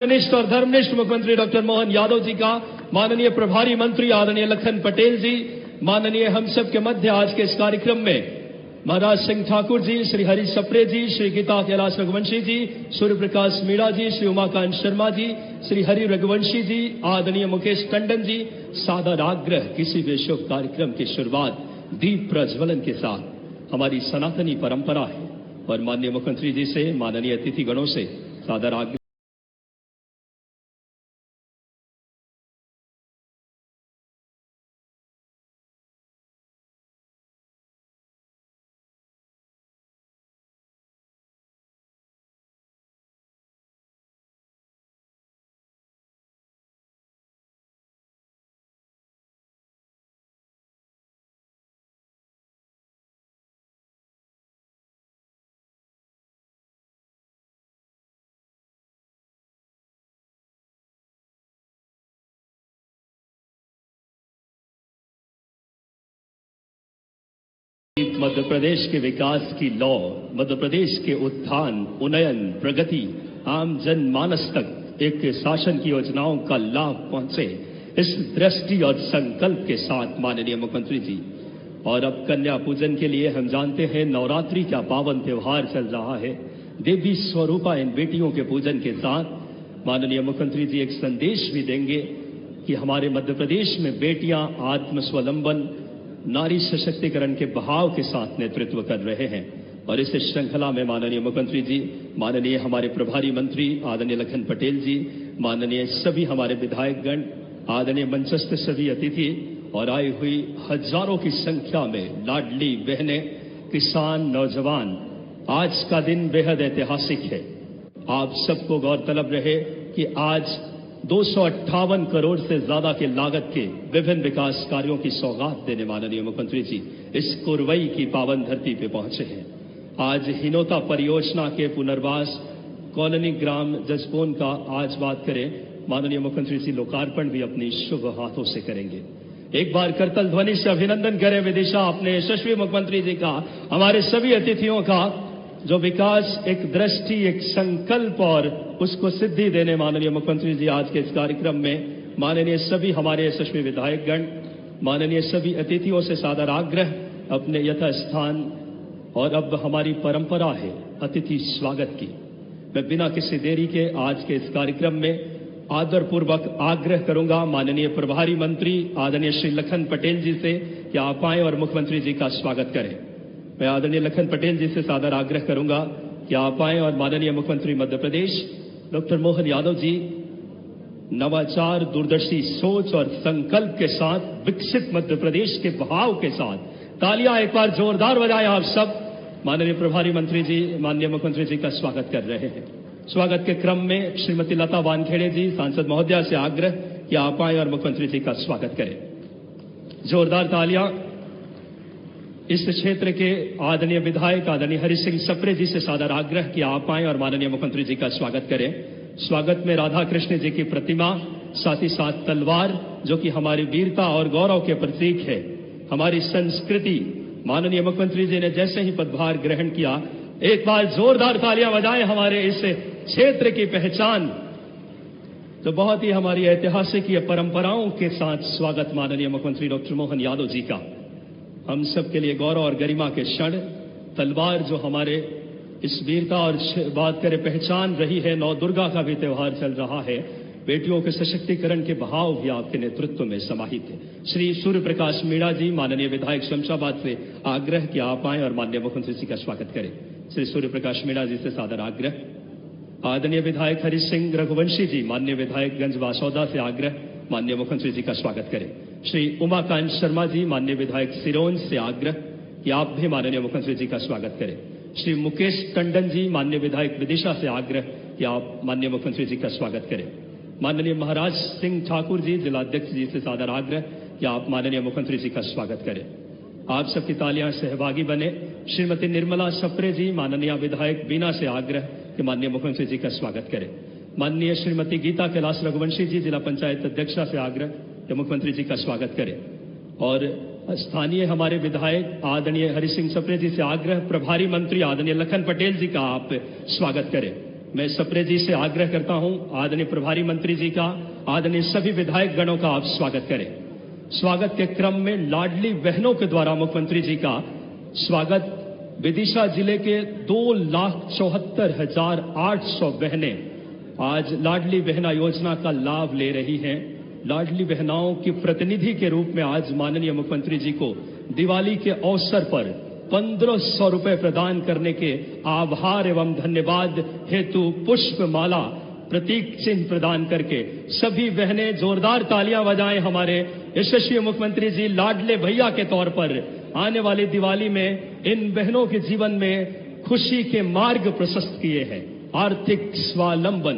निष्ठ और धर्मनिष्ठ मुख्यमंत्री डॉक्टर मोहन यादव जी का, माननीय प्रभारी मंत्री आदरणीय लखन पटेल जी, माननीय हम सब के मध्य आज के इस कार्यक्रम में महाराज सिंह ठाकुर जी, श्री हरि सप्रे जी, श्री गीता कैलाश रघुवंशी जी, सूर्य प्रकाश मीणा जी, श्री उमाकांत शर्मा जी, श्री हरि रघुवंशी जी, आदरणीय मुकेश टंडन जी, सादर आग्रह किसी भी शुभ कार्यक्रम की शुरुआत दीप प्रज्वलन के साथ हमारी सनातनी परंपरा है और माननीय मुख्यमंत्री जी से, माननीय अतिथि गणों से सादर आग्रह मध्य प्रदेश के विकास की लौ, मध्य प्रदेश के उत्थान, उन्नयन, प्रगति, आम जनमानस तक एक शासन की योजनाओं का लाभ पहुंचे, इस दृष्टि और संकल्प के साथ माननीय मुख्यमंत्री जी। और अब कन्या पूजन के लिए हम जानते हैं नवरात्रि का पावन त्योहार चल रहा है। देवी स्वरूपा इन बेटियों के पूजन के साथ माननीय मुख्यमंत्री जी एक संदेश भी देंगे कि हमारे मध्य प्रदेश में बेटियां आत्मस्वावलंबन, नारी सशक्तिकरण के भाव के साथ नेतृत्व कर रहे हैं। और इस श्रृंखला में माननीय मुख्यमंत्री जी, माननीय हमारे प्रभारी मंत्री आदरणीय लखन पटेल जी, माननीय सभी हमारे विधायकगण, आदरणीय मंचस्थ सभी अतिथि और आई हुई हजारों की संख्या में लाडली बहनें, किसान, नौजवान, आज का दिन बेहद ऐतिहासिक है। आप सबको गौरतलब रहे कि आज 258 करोड़ से ज्यादा के लागत के विभिन्न विकास कार्यों की सौगात देने माननीय मुख्यमंत्री जी इस कोरवई की पावन धरती पे पहुंचे हैं। आज हिनोता परियोजना के पुनर्वास कॉलोनी ग्राम जसपोन का आज बात करें, माननीय मुख्यमंत्री जी लोकार्पण भी अपनी शुभ हाथों से करेंगे। एक बार करतल ध्वनि से अभिनंदन करें विदिशा अपने यशस्वी मुख्यमंत्री जी का, हमारे सभी अतिथियों का, जो विकास एक दृष्टि, एक संकल्प और उसको सिद्धि देने माननीय मुख्यमंत्री जी आज के इस कार्यक्रम में माननीय सभी हमारे यशस्वी विधायकगण, माननीय सभी अतिथियों से सादर आग्रह अपने यथास्थान। और अब हमारी परंपरा है अतिथि स्वागत की। मैं बिना किसी देरी के आज के इस कार्यक्रम में आदरपूर्वक आग्रह करूंगा माननीय प्रभारी मंत्री आदरणीय श्री लखन पटेल जी से कि आप आए और मुख्यमंत्री जी का स्वागत करें। मैं आदरणीय लखन पटेल जी से सादर आग्रह करूंगा कि आप आए और माननीय मुख्यमंत्री मध्य प्रदेश डॉक्टर मोहन यादव जी नवाचार, दूरदर्शी सोच और संकल्प के साथ विकसित मध्य प्रदेश के भाव के साथ तालियां एक बार जोरदार बजाएं आप सब। माननीय प्रभारी मंत्री जी माननीय मुख्यमंत्री जी का स्वागत कर रहे हैं। स्वागत के क्रम में श्रीमती लता वानखेड़े जी सांसद महोदया से आग्रह कि आप आए और मुख्यमंत्री जी का स्वागत करें। जोरदार तालियां। इस क्षेत्र के आदरणीय विधायक आदरणीय हरि सिंह सप्रे जी से सादर आग्रह कि आप आए और माननीय मुख्यमंत्री जी का स्वागत करें। स्वागत में राधा कृष्ण जी की प्रतिमा, साथ ही साथ तलवार, जो कि हमारी वीरता और गौरव के प्रतीक है, हमारी संस्कृति। माननीय मुख्यमंत्री जी ने जैसे ही पदभार ग्रहण किया, एक बार जोरदार तालियां बजाएं हमारे इस क्षेत्र की पहचान, तो बहुत ही हमारी ऐतिहासिक परंपराओं के साथ स्वागत माननीय मुख्यमंत्री डॉक्टर मोहन यादव जी का। हम सबके लिए गौरव और गरिमा के क्षण। तलवार जो हमारे इस वीरता और बात करें पहचान रही है, नौ दुर्गा का भी त्योहार चल रहा है। बेटियों के सशक्तिकरण के भाव भी आपके नेतृत्व में समाहित है। श्री सूर्य प्रकाश मीणा जी माननीय विधायक शमशाबाद से आग्रह कि आप आए और माननीय मुख्यमंत्री जी का स्वागत करें। श्री सूर्य प्रकाश मीणा जी से सादर आग्रह। आदरणीय विधायक हरि सिंह रघुवंशी जी माननीय विधायक गंज वासौदा से आग्रह माननीय मुख्यमंत्री जी का स्वागत करें। श्री उमाकांत शर्मा जी माननीय विधायक सिरोंज से आग्रह कि आप भी माननीय मुख्यमंत्री जी का स्वागत करें। श्री मुकेश टंडन जी माननीय विधायक विदिशा से आग्रह कि आप माननीय मुख्यमंत्री जी का स्वागत करें। माननीय महाराज सिंह ठाकुर जी जिलाध्यक्ष जी से सादर आग्रह कि आप माननीय मुख्यमंत्री जी का स्वागत करें। आप सबकी तालियां सहभागी बने। श्रीमती निर्मला सप्रे जी माननीय विधायक बीना से आग्रह कि माननीय मुख्यमंत्री जी का स्वागत करें। माननीय श्रीमती गीता कैलाश रघुवंशी जी जिला पंचायत अध्यक्षा से आग्रह कि मुख्यमंत्री जी का स्वागत करें। और स्थानीय हमारे विधायक आदरणीय हरि सिंह सप्रे जी से आग्रह प्रभारी मंत्री आदरणीय लखन पटेल जी का आप स्वागत करें। मैं सप्रे जी से आग्रह करता हूं, आदरणीय प्रभारी मंत्री जी का, आदरणीय सभी विधायक गणों का आप स्वागत करें। स्वागत के क्रम में लाडली बहनों के द्वारा मुख्यमंत्री जी का स्वागत विदिशा जिले के 2,74,800 बहनें आज लाडली बहना योजना का लाभ ले रही हैं। लाडली बहनाओं की प्रतिनिधि के रूप में आज माननीय मुख्यमंत्री जी को दिवाली के अवसर पर 1,500 रुपए प्रदान करने के आभार एवं धन्यवाद हेतु पुष्प माला प्रतीक चिन्ह प्रदान करके सभी बहनें जोरदार तालियां बजाएं। हमारे यशस्वी मुख्यमंत्री जी लाडले भैया के तौर पर आने वाली दिवाली में इन बहनों के जीवन में खुशी के मार्ग प्रशस्त किए हैं। आर्थिक स्वावलंबन,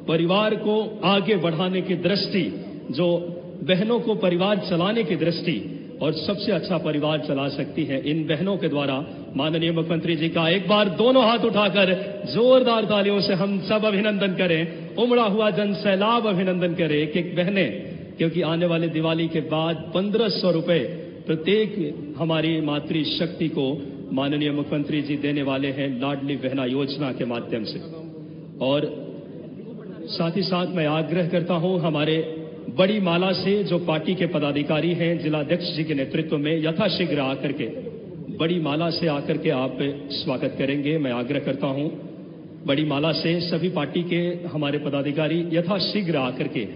परिवार को आगे बढ़ाने की दृष्टि, जो बहनों को परिवार चलाने की दृष्टि और सबसे अच्छा परिवार चला सकती है, इन बहनों के द्वारा माननीय मुख्यमंत्री जी का एक बार दोनों हाथ उठाकर जोरदार तालियों से हम सब अभिनंदन करें, उमड़ा हुआ जन सैलाब अभिनंदन करें। एक एक बहनें, क्योंकि आने वाले दिवाली के बाद 1,500 रुपए प्रत्येक हमारी मातृशक्ति को माननीय मुख्यमंत्री जी देने वाले हैं लाडली बहना योजना के माध्यम से। और साथ ही साथ मैं आग्रह करता हूं हमारे बड़ी माला से जो पार्टी के पदाधिकारी हैं, जिलाध्यक्ष जी के नेतृत्व में यथाशीघ्र आकर के बड़ी माला से आकर के आप स्वागत करेंगे। मैं आग्रह करता हूं बड़ी माला से सभी पार्टी के हमारे पदाधिकारी यथाशीघ्र आकर के,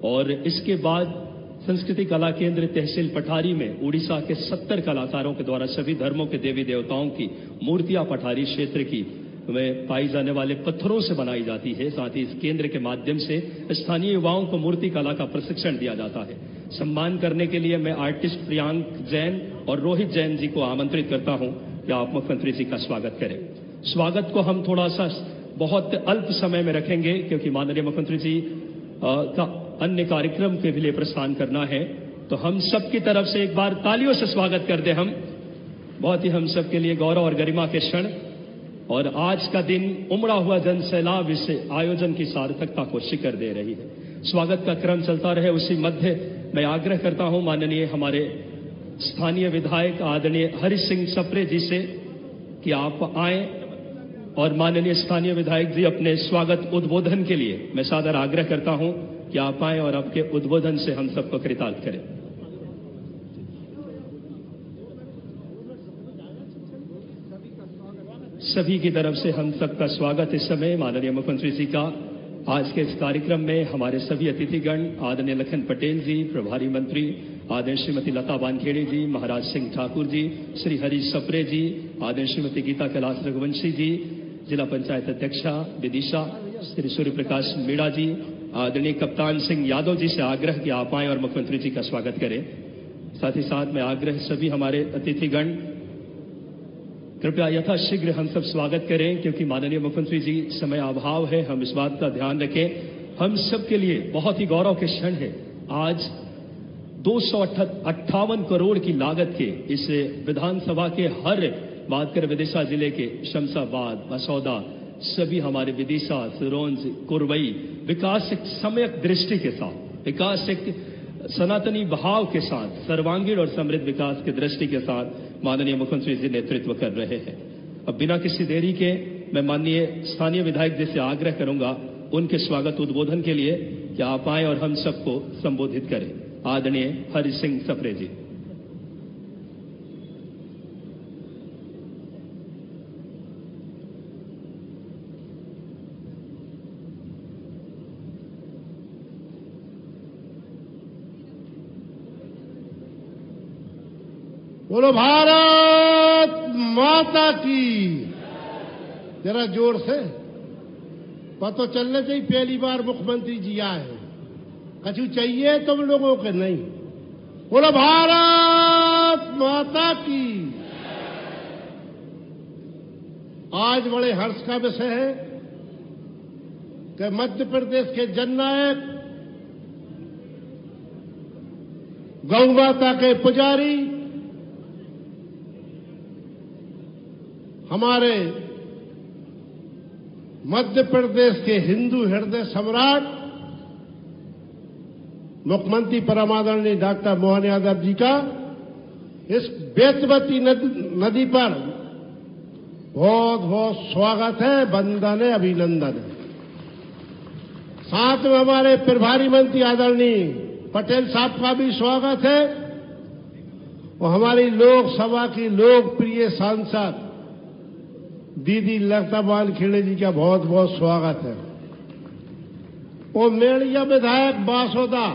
और इसके बाद संस्कृति कला केंद्र तहसील पठारी में उड़ीसा के 70 कलाकारों के द्वारा सभी धर्मों के देवी देवताओं की मूर्तियां पठारी क्षेत्र की में पाई जाने वाले पत्थरों से बनाई जाती है। साथ ही इस केंद्र के माध्यम से स्थानीय युवाओं को मूर्ति कला का प्रशिक्षण दिया जाता है। सम्मान करने के लिए मैं आर्टिस्ट प्रियांक जैन और रोहित जैन जी को आमंत्रित करता हूं कि आप मुख्यमंत्री जी का स्वागत करें। स्वागत को हम थोड़ा सा बहुत अल्प समय में रखेंगे क्योंकि माननीय मुख्यमंत्री जी का अन्य कार्यक्रम के लिए प्रस्थान करना है, तो हम सबकी तरफ से एक बार तालियों से स्वागत कर दे। हम बहुत ही हम सब के लिए गौरव और गरिमा के क्षण, और आज का दिन उमड़ा हुआ जन सैलाब इस आयोजन की सार्थकता को शिखर दे रही है। स्वागत का क्रम चलता रहे, उसी मध्य मैं आग्रह करता हूं माननीय हमारे स्थानीय विधायक आदरणीय हरि सिंह सप्रे जी से कि आप आए और माननीय स्थानीय विधायक जी अपने स्वागत उद्बोधन के लिए मैं सादर आग्रह करता हूं कि आप आए और आपके उद्बोधन से हम सबको कृतार्थ करें। सभी की तरफ से हम सबका स्वागत इस समय माननीय मुख्यमंत्री जी का। आज के इस कार्यक्रम में हमारे सभी अतिथिगण आदरणीय लखन पटेल जी, प्रभारी मंत्री आदरणीय श्रीमती लता वानखेड़े जी, महाराज सिंह ठाकुर जी, श्री हरि सप्रे जी, आदरणीय श्रीमती गीता कैलाश रघुवंशी जी, जिला पंचायत अध्यक्षा विदिशा श्री सूर्य प्रकाश मीणा जी, आदरणीय कप्तान सिंह यादव जी से आग्रह कि आप आए और मुख्यमंत्री जी का स्वागत करें। साथ ही साथ मैं आग्रह सभी हमारे अतिथिगण कृपया यथाशीघ्र हम सब स्वागत करें क्योंकि माननीय मुख्यमंत्री जी समय अभाव है, हम इस बात का ध्यान रखें। हम सब के लिए बहुत ही गौरव के क्षण है। आज 258 करोड़ की लागत के इस विधानसभा के हर बात कर विदिशा जिले के शमशाबाद, मसौदा, सभी हमारे विदिशा, सिरोंज, कुरवई विकास एक सम्यक दृष्टि के साथ, विकास एक सनातनी भाव के साथ, सर्वांगीण और समृद्ध विकास की दृष्टि के साथ माननीय मुख्यमंत्री जी नेतृत्व कर रहे हैं। अब बिना किसी देरी के मैं माननीय स्थानीय विधायक जी से आग्रह करूंगा उनके स्वागत उद्बोधन के लिए कि आप आए और हम सबको संबोधित करें। आदरणीय हरि सिंह सप्रे जी। बोलो भारत माता की। जरा जोर से पता चलना चाहिए पहली बार मुख्यमंत्री जी आए हैं, कछु चाहिए तुम लोगों के नहीं। बोलो भारत माता की। आज बड़े हर्ष का विषय है कि मध्य प्रदेश के जननायक, गौ माता के पुजारी, हमारे मध्य प्रदेश के हिंदू हृदय सम्राट मुख्यमंत्री परमादरणीय डॉक्टर मोहन यादव जी का इस बेतवती नदी पर बहुत बहुत स्वागत है, वंदन है, अभिनंदन है। साथ में हमारे प्रभारी मंत्री आदरणीय पटेल साहब का भी स्वागत है और हमारी लोकसभा की लोकप्रिय सांसद दीदी लताबान खेड़े जी का बहुत बहुत स्वागत है। और मेड़िया विधायक बासोदा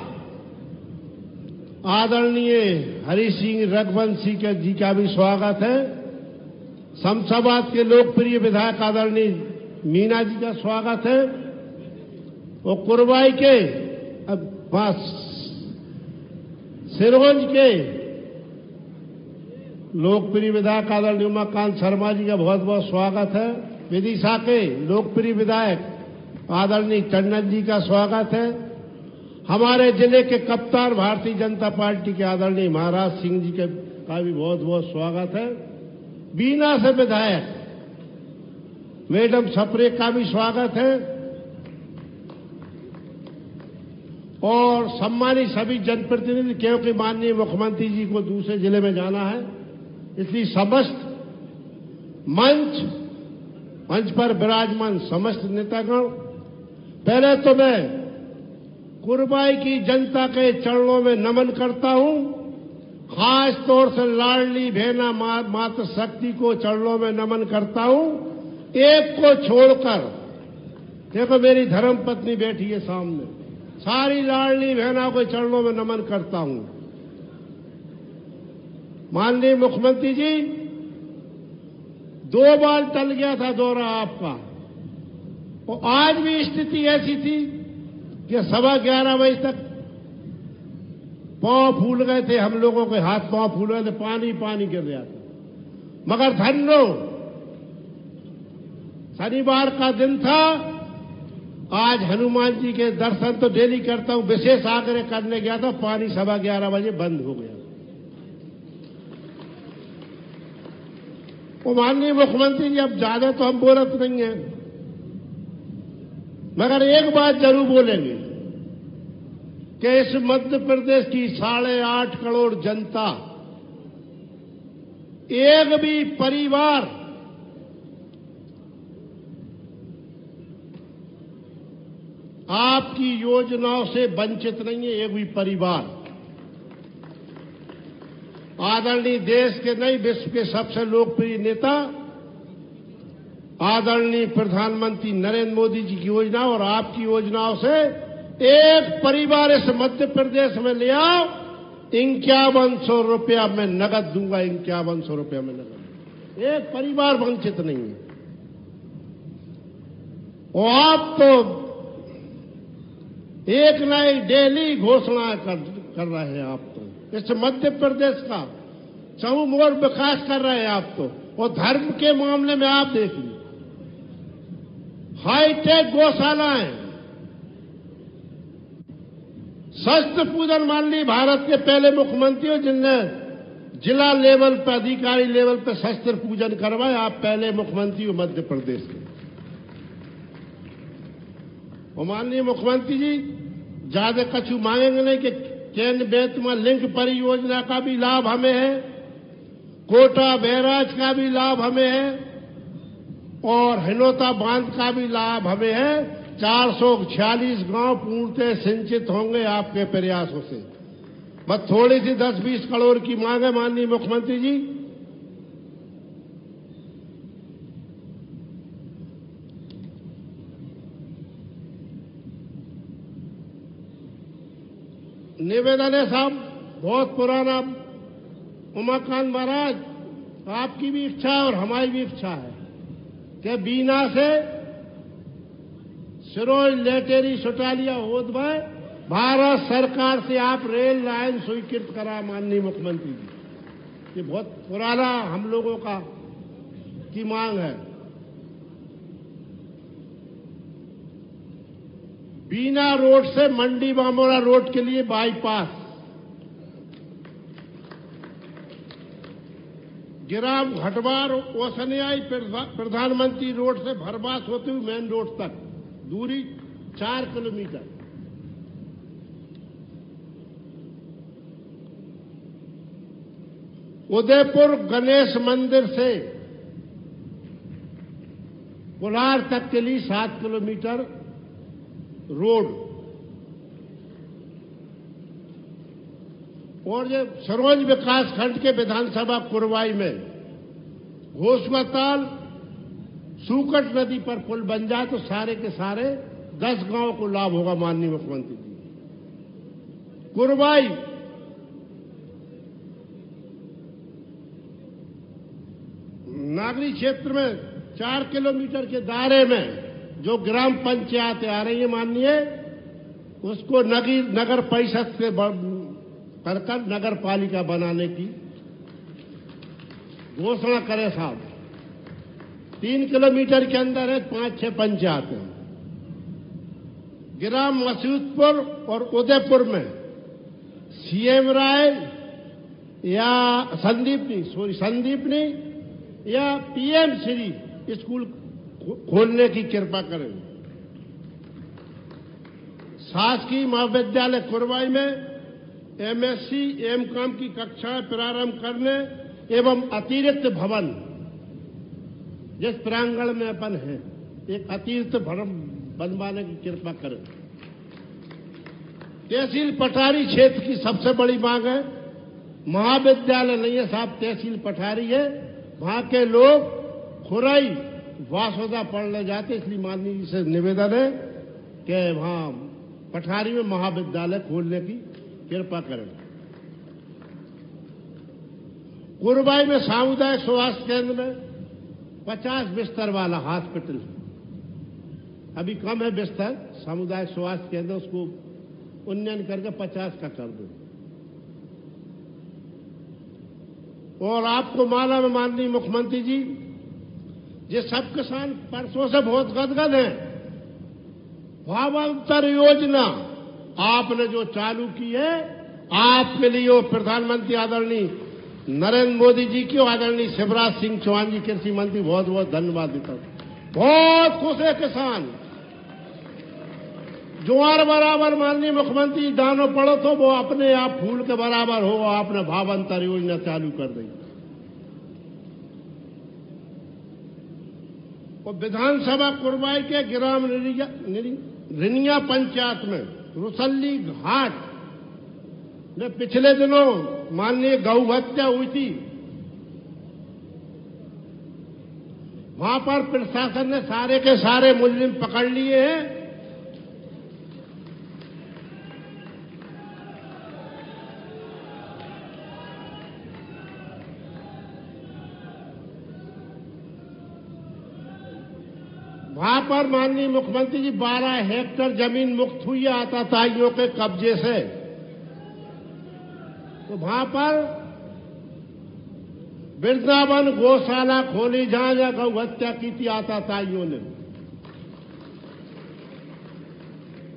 आदरणीय हरि सिंह रघुवंशी जी का भी स्वागत है। शमशाबाद के लोकप्रिय विधायक आदरणीय मीना जी का स्वागत है और कुरबाई के सिरोंज के लोकप्रिय विधायक आदरणीय उमाकांत शर्मा जी का बहुत बहुत स्वागत है। विदिशा के लोकप्रिय विधायक आदरणीय टंडन जी का स्वागत है। हमारे जिले के कप्तान भारतीय जनता पार्टी के आदरणीय महाराज सिंह जी का भी बहुत बहुत स्वागत है। बीना से विधायक मैडम सप्रे का भी स्वागत है और सम्मानित सभी जनप्रतिनिधि, क्योंकि माननीय मुख्यमंत्री जी को दूसरे जिले में जाना है, इसलिए समस्त मंच पर विराजमान समस्त नेतागण, पहले तो मैं कुरबाई की जनता के चरणों में नमन करता हूं। खास तौर से लाडली बहना मातृ शक्ति को चरणों में नमन करता हूं। एक को छोड़कर, देखो मेरी धर्मपत्नी बैठी है सामने, सारी लाडली बहना को चरणों में नमन करता हूं। माननीय मुख्यमंत्री जी, 2 बार टल गया था दौरा आपका और आज भी स्थिति ऐसी थी कि 11:15 बजे तक पांव फूल गए थे, हम लोगों के हाथ पांव फूल गए थे, पानी गिर रहा था। मगर धन्यो शनिवार का दिन था, आज हनुमान जी के दर्शन तो डेली करता हूं, विशेष आग्रह करने गया था, पानी 11:15 बजे बंद हो गया। वो माननीय मुख्यमंत्री जी, अब ज्यादा तो हम बोलत नहीं है, मगर एक बात जरूर बोलेंगे कि इस मध्य प्रदेश की 8.5 करोड़ जनता, एक भी परिवार आपकी योजनाओं से वंचित नहीं है, एक भी परिवार। आदरणीय देश के नहीं, विश्व के सबसे लोकप्रिय नेता आदरणीय प्रधानमंत्री नरेंद्र मोदी जी की योजना और आपकी योजनाओं से एक परिवार इस मध्य प्रदेश में ले आओ, 5100 रुपया मैं नगद दूंगा, 5100 रुपया मैं नगद। एक परिवार वंचित नहीं है। और आप तो एक नई डेली घोषणा कर रहे हैं। आप तो इस मध्य प्रदेश का चहुमुखी विकास कर रहे हैं आप तो। और धर्म के मामले में आप देखिए, हाईटेक गौशालाएं, शस्त्र पूजन, माननीय भारत के पहले मुख्यमंत्री हो जिनने जिला लेवल पर, अधिकारी लेवल पर शस्त्र पूजन करवाए। आप पहले मुख्यमंत्री हो मध्य प्रदेश के। और माननीय मुख्यमंत्री जी, ज्यादा कछु मांगेंगे नहीं कि केंद्र बेतमा लिंक परियोजना का भी लाभ हमें है, कोटा बैराज का भी लाभ हमें है और हिनोता बांध का भी लाभ हमें है। 446 गांव पूर्णतः सिंचित होंगे आपके प्रयासों से। बस थोड़ी सी 10-20 करोड़ की मांग है माननीय मुख्यमंत्री जी। निवेदन है साहब, बहुत पुराना, उमाकांत महाराज, आपकी भी इच्छा और हमारी भी इच्छा है कि बीना से सिरोंज लेटेरी सुटालिया होदभाई भारत सरकार से आप रेल लाइन स्वीकृत करा माननीय मुख्यमंत्री जी। ये बहुत पुराना हम लोगों की मांग है। बीना रोड से मंडी बामोरा रोड के लिए बाईपास, गिराम घटवार ओसनियाई प्रधानमंत्री रोड से भरवास होते हुए मेन रोड तक दूरी 4 किलोमीटर। उदयपुर गणेश मंदिर से कोलार तक के लिए 7 किलोमीटर रोड। और ये सरोज विकास खंड के विधानसभा कुरवाई में घोषवाताल सूकट नदी पर पुल बन जाए तो सारे के सारे 10 गांव को लाभ होगा। माननीय मुख्यमंत्री जी, कुरवाई नागरिक क्षेत्र में 4 किलोमीटर के दायरे में जो ग्राम पंचायतें आ रही है माननीय, उसको नगर परिषद से कर नगर पालिका बनाने की घोषणा करे साहब। 3 किलोमीटर के अंदर है 5-6 पंचायतें। ग्राम मसूदपुर और उदयपुर में सीएम राय या संदीपनी या पीएम श्री स्कूल खोलने की कृपा करें। शासकीय महाविद्यालय कुरवाई में एमएससी एमकॉम की कक्षाएं प्रारंभ करने एवं अतिरिक्त भवन, जिस प्रांगण में अपन है, एक अतिरिक्त भवन बनवाने की कृपा करें। तहसील पठारी क्षेत्र की सबसे बड़ी मांग है। महाविद्यालय नहीं है साहब, तहसील पठारी है। वहां के लोग खुराई वासोदा पढ़ने जाते, इसलिए माननीय जी से निवेदन है कि वहां पठारी में महाविद्यालय खोलने की कृपा करें। कुरवाई में सामुदायिक स्वास्थ्य केंद्र में 50 बिस्तर वाला हॉस्पिटल, अभी कम है बिस्तर, सामुदायिक स्वास्थ्य केंद्र उसको उन्नयन करके 50 का कर दो। और आपको मालूम है माननीय मुख्यमंत्री जी, ये सब किसान परसों से बहुत गदगद हैं। भावांतर योजना आपने जो चालू की है, आपके लिए वो प्रधानमंत्री आदरणीय नरेंद्र मोदी जी की, आदरणीय शिवराज सिंह चौहान जी कृषि मंत्री, बहुत बहुत धन्यवाद देता हूं। बहुत खुश है किसान। ज्वार बराबर माननीय मुख्यमंत्री दानों पड़ो तो वो अपने आप फूल के बराबर हो। आपने भावांतर योजना चालू कर दी। और विधानसभा कुरवाई के ग्राम रिनिया पंचायत में रुसल्ली घाट में पिछले दिनों माननीय गौ हत्या हुई थी। वहां पर प्रशासन ने सारे के सारे मुजरिम पकड़ लिए हैं। वहां पर माननीय मुख्यमंत्री जी 12 हेक्टेयर जमीन मुक्त हुई है आतताइयों के कब्जे से। तो वहां पर वृंदावन गौशाला खोली जहां जहां गौ हत्या की थी आतताइयों ने।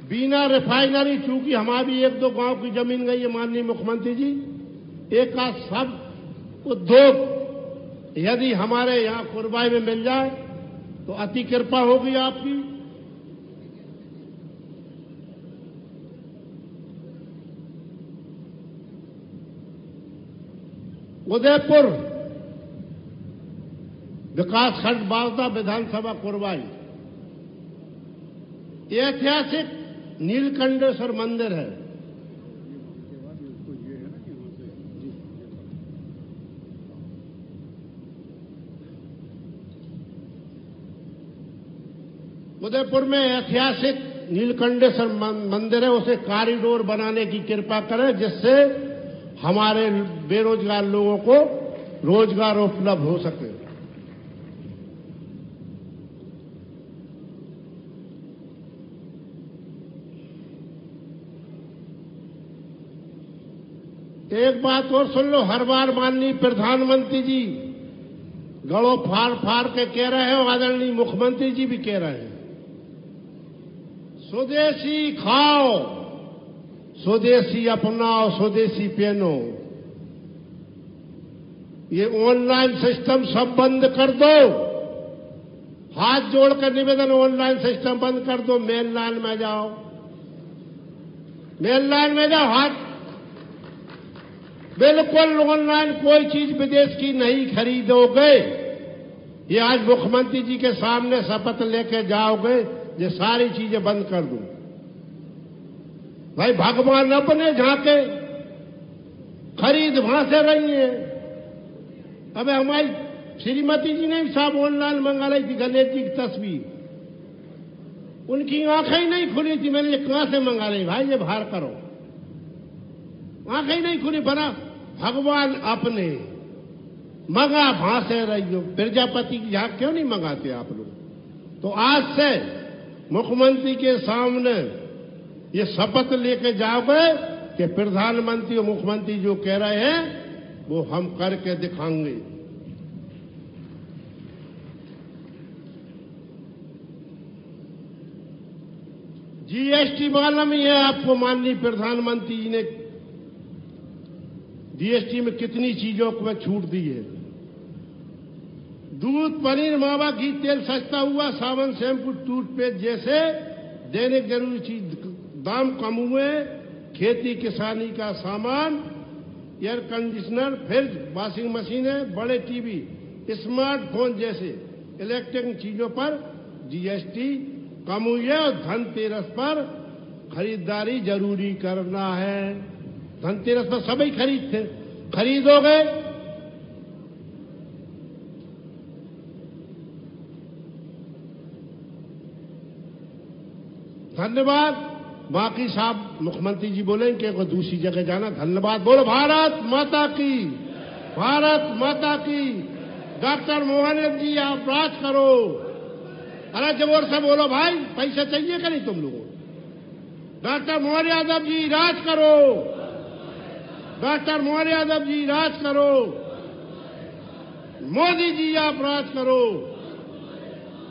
बीना रिफाइनरी, चूंकि हमारी 1-2 गांव की जमीन गई है माननीय मुख्यमंत्री जी, एक का सब उद्योग यदि हमारे यहां कुरवाई में मिल जाए तो अति कृपा होगी आपकी। उदयपुर विकासखंड बावता विधानसभा कुरवाई ऐतिहासिक नीलकंठेश्वर मंदिर है। उदयपुर में ऐतिहासिक नीलकंठेश्वर मंदिर है, उसे कॉरिडोर बनाने की कृपा करें, जिससे हमारे बेरोजगार लोगों को रोजगार उपलब्ध हो सके। एक बात और सुन लो, हर बार माननीय प्रधानमंत्री जी गड़ों फाड़ फाड़ के कह रहे हैं, आदरणीय मुख्यमंत्री जी भी कह रहे हैं, स्वदेशी खाओ, स्वदेशी अपनाओ, स्वदेशी पहनो। ये ऑनलाइन सिस्टम सब बंद कर दो। हाथ जोड़कर निवेदन, ऑनलाइन सिस्टम बंद कर दो। मेन लाइन में जाओ, मेन लाइन में जाओ। हाथ बिल्कुल ऑनलाइन कोई चीज विदेश की नहीं खरीदोगे। ये आज मुख्यमंत्री जी के सामने शपथ लेके जाओगे, ये सारी चीजें बंद कर दूं। भाई भगवान अपने झांके, खरीद वहां से रही है। अब हमारी श्रीमती जी ने साहब ऑनलाइन मंगा ली थी गणेश जी की तस्वीर, उनकी आंखें ही नहीं खुली थी। मैंने कहां से मंगा ली भाई, ये बाहर करो, आंखें ही नहीं खुली। बना भगवान अपने मंगा वहां से रही हो, प्रजापति की झांक क्यों नहीं मंगाते आप लोग? तो आज से मुख्यमंत्री के सामने ये शपथ लेके जाओगे कि प्रधानमंत्री और मुख्यमंत्री जो कह रहे हैं वो हम करके दिखाएंगे। जीएसटी मालूम ही है आपको, माननीय प्रधानमंत्री जी ने जीएसटी में कितनी चीजों को छूट दी है। दूध, पनीर, मावा, घी, तेल सस्ता हुआ, साबुन, शैम्पू, टूथपेस्ट जैसे दैनिक जरूरी चीज दाम कम हुए। खेती किसानी का सामान, एयर कंडीशनर, फ्रिज, वॉशिंग मशीनें, बड़े टीवी, स्मार्टफोन जैसे इलेक्ट्रॉनिक चीजों पर जीएसटी कम हुई है। और धनतेरस पर खरीदारी जरूरी करना है। धनतेरस पर सभी खरीदते, खरीदोगे धन्यवाद। बाकी साहब मुख्यमंत्री जी बोलेंगे कि दूसरी जगह जाना, धन्यवाद बोलो। भारत माता की, भारत माता की। डॉक्टर मोहन जी आप राज करो। अरे जोर से बोलो भाई, पैसा चाहिए कि नहीं तुम लोगों? डॉक्टर मोहन यादव जी राज करो, डॉक्टर मोहन यादव जी राज करो, मोदी जी आप राज करो।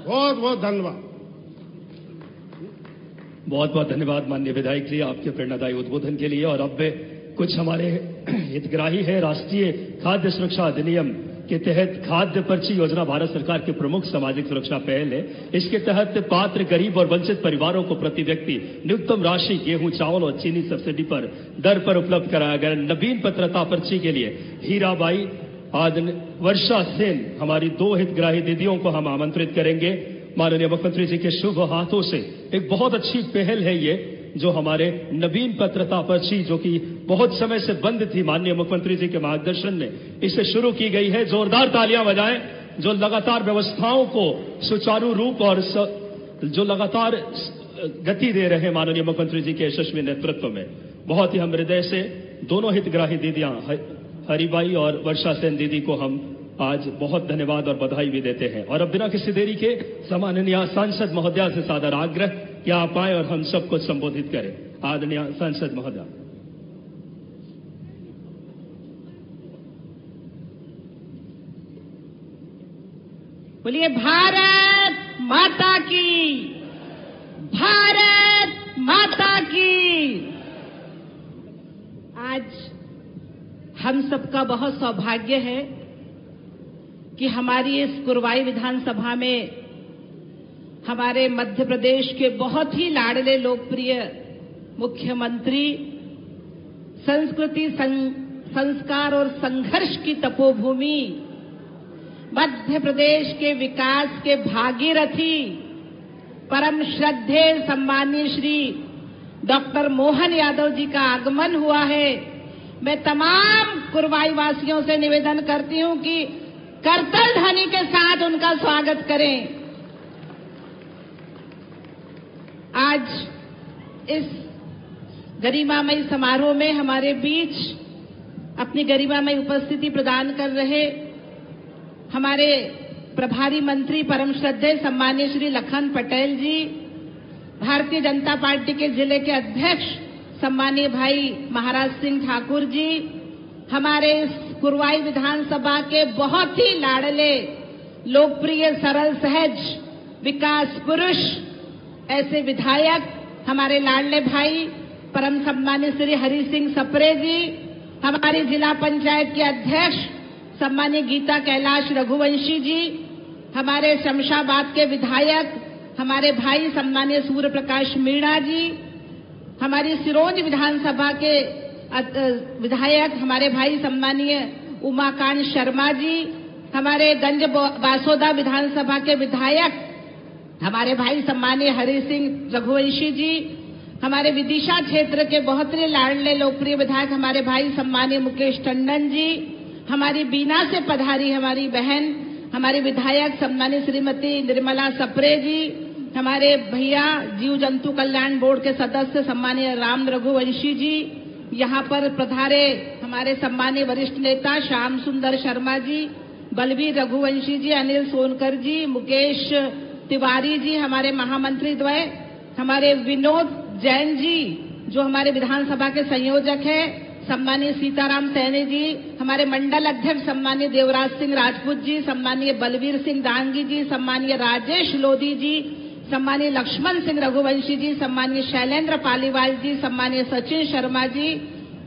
बहुत बहुत धन्यवाद। बहुत बहुत धन्यवाद माननीय विधायक जी आपके प्रेरणादायी उद्बोधन के लिए। और अब कुछ हमारे हितग्राही है। राष्ट्रीय खाद्य सुरक्षा अधिनियम के तहत खाद्य पर्ची योजना भारत सरकार की प्रमुख सामाजिक सुरक्षा पहल है। इसके तहत पात्र गरीब और वंचित परिवारों को प्रति व्यक्ति न्यूनतम राशि गेहूं, चावल और चीनी सब्सिडी पर दर पर उपलब्ध कराया गया। नवीन पात्रता पर्ची के लिए हीराबाई और वर्षा सेन हमारी 2 हितग्राही दीदियों को हम आमंत्रित करेंगे। माननीय मुख्यमंत्री जी के शुभ हाथों से एक बहुत अच्छी पहल है ये, जो हमारे नवीन पात्रता पर्ची जो कि बहुत समय से बंद थी, माननीय मुख्यमंत्री जी के मार्गदर्शन में इसे शुरू की गई है। जोरदार तालियां बजाएं, जो लगातार व्यवस्थाओं को सुचारू रूप और जो लगातार गति दे रहे हैं माननीय मुख्यमंत्री जी के यशस्वी नेतृत्व में। बहुत ही हम हृदय से दोनों हितग्राही दीदियां हरिबाई और वर्षा सेन दीदी को हम आज बहुत धन्यवाद और बधाई भी देते हैं। और अब बिना किसी देरी के सम्माननीय सांसद महोदया से सादर आग्रह कि आप आए और हम सबको संबोधित करें। आदरणीय सांसद महोदया। बोलिए भारत माता की, भारत माता की। आज हम सबका बहुत सौभाग्य है कि हमारी इस कुरवाई विधानसभा में हमारे मध्य प्रदेश के बहुत ही लाडले लोकप्रिय मुख्यमंत्री, संस्कृति, संस्कार और संघर्ष की तपोभूमि, मध्य प्रदेश के विकास के भागीरथी, परम श्रद्धेय सम्मानीय श्री डॉक्टर मोहन यादव जी का आगमन हुआ है। मैं तमाम कुरवाई वासियों से निवेदन करती हूं कि करतल ध्वनि के साथ उनका स्वागत करें। आज इस गरिमामयी समारोह में हमारे बीच अपनी गरिमामयी उपस्थिति प्रदान कर रहे हमारे प्रभारी मंत्री परम श्रद्धेय सम्मानीय श्री लखन पटेल जी, भारतीय जनता पार्टी के जिले के अध्यक्ष सम्मानीय भाई महाराज सिंह ठाकुर जी, हमारे इस कुरवाई विधानसभा के बहुत ही लाडले, लोकप्रिय, सरल, सहज विकास पुरुष, ऐसे विधायक हमारे लाडले भाई परम सम्मानीय श्री हरि सिंह सप्रे जी, हमारी जिला पंचायत के अध्यक्ष सम्मानीय गीता कैलाश रघुवंशी जी, हमारे शमशाबाद के विधायक हमारे भाई सम्मानीय सूर्य प्रकाश मीणा जी, हमारी सिरोंज विधानसभा के विधायक हमारे भाई सम्मानीय उमाकांत शर्मा जी, हमारे गंज बासोदा विधानसभा के विधायक हमारे भाई सम्मानीय हरि सिंह रघुवंशी जी, हमारे विदिशा क्षेत्र के बहुत ही लाडले लोकप्रिय विधायक हमारे भाई सम्मानीय मुकेश टंडन जी, हमारी बीना से पधारी हमारी बहन हमारी विधायक सम्मानीय श्रीमती निर्मला सप्रे जी, हमारे भैया जीव जंतु कल्याण बोर्ड के सदस्य सम्मानीय राम रघुवंशी जी, यहाँ पर पधारे हमारे सम्मानीय वरिष्ठ नेता श्याम सुंदर शर्मा जी, बलवीर रघुवंशी जी, अनिल सोनकर जी, मुकेश तिवारी जी, हमारे महामंत्री द्वय, हमारे विनोद जैन जी जो हमारे विधानसभा के संयोजक हैं, सम्मानीय सीताराम सैनी जी, हमारे मंडल अध्यक्ष सम्मानीय देवराज सिंह राजपूत जी, सम्मानीय बलवीर सिंह दांगी जी, सम्मानीय राजेश लोधी जी, सम्मानीय लक्ष्मण सिंह रघुवंशी जी, सम्मानीय शैलेंद्र पालीवाल जी, सम्मानीय सचिन शर्मा जी,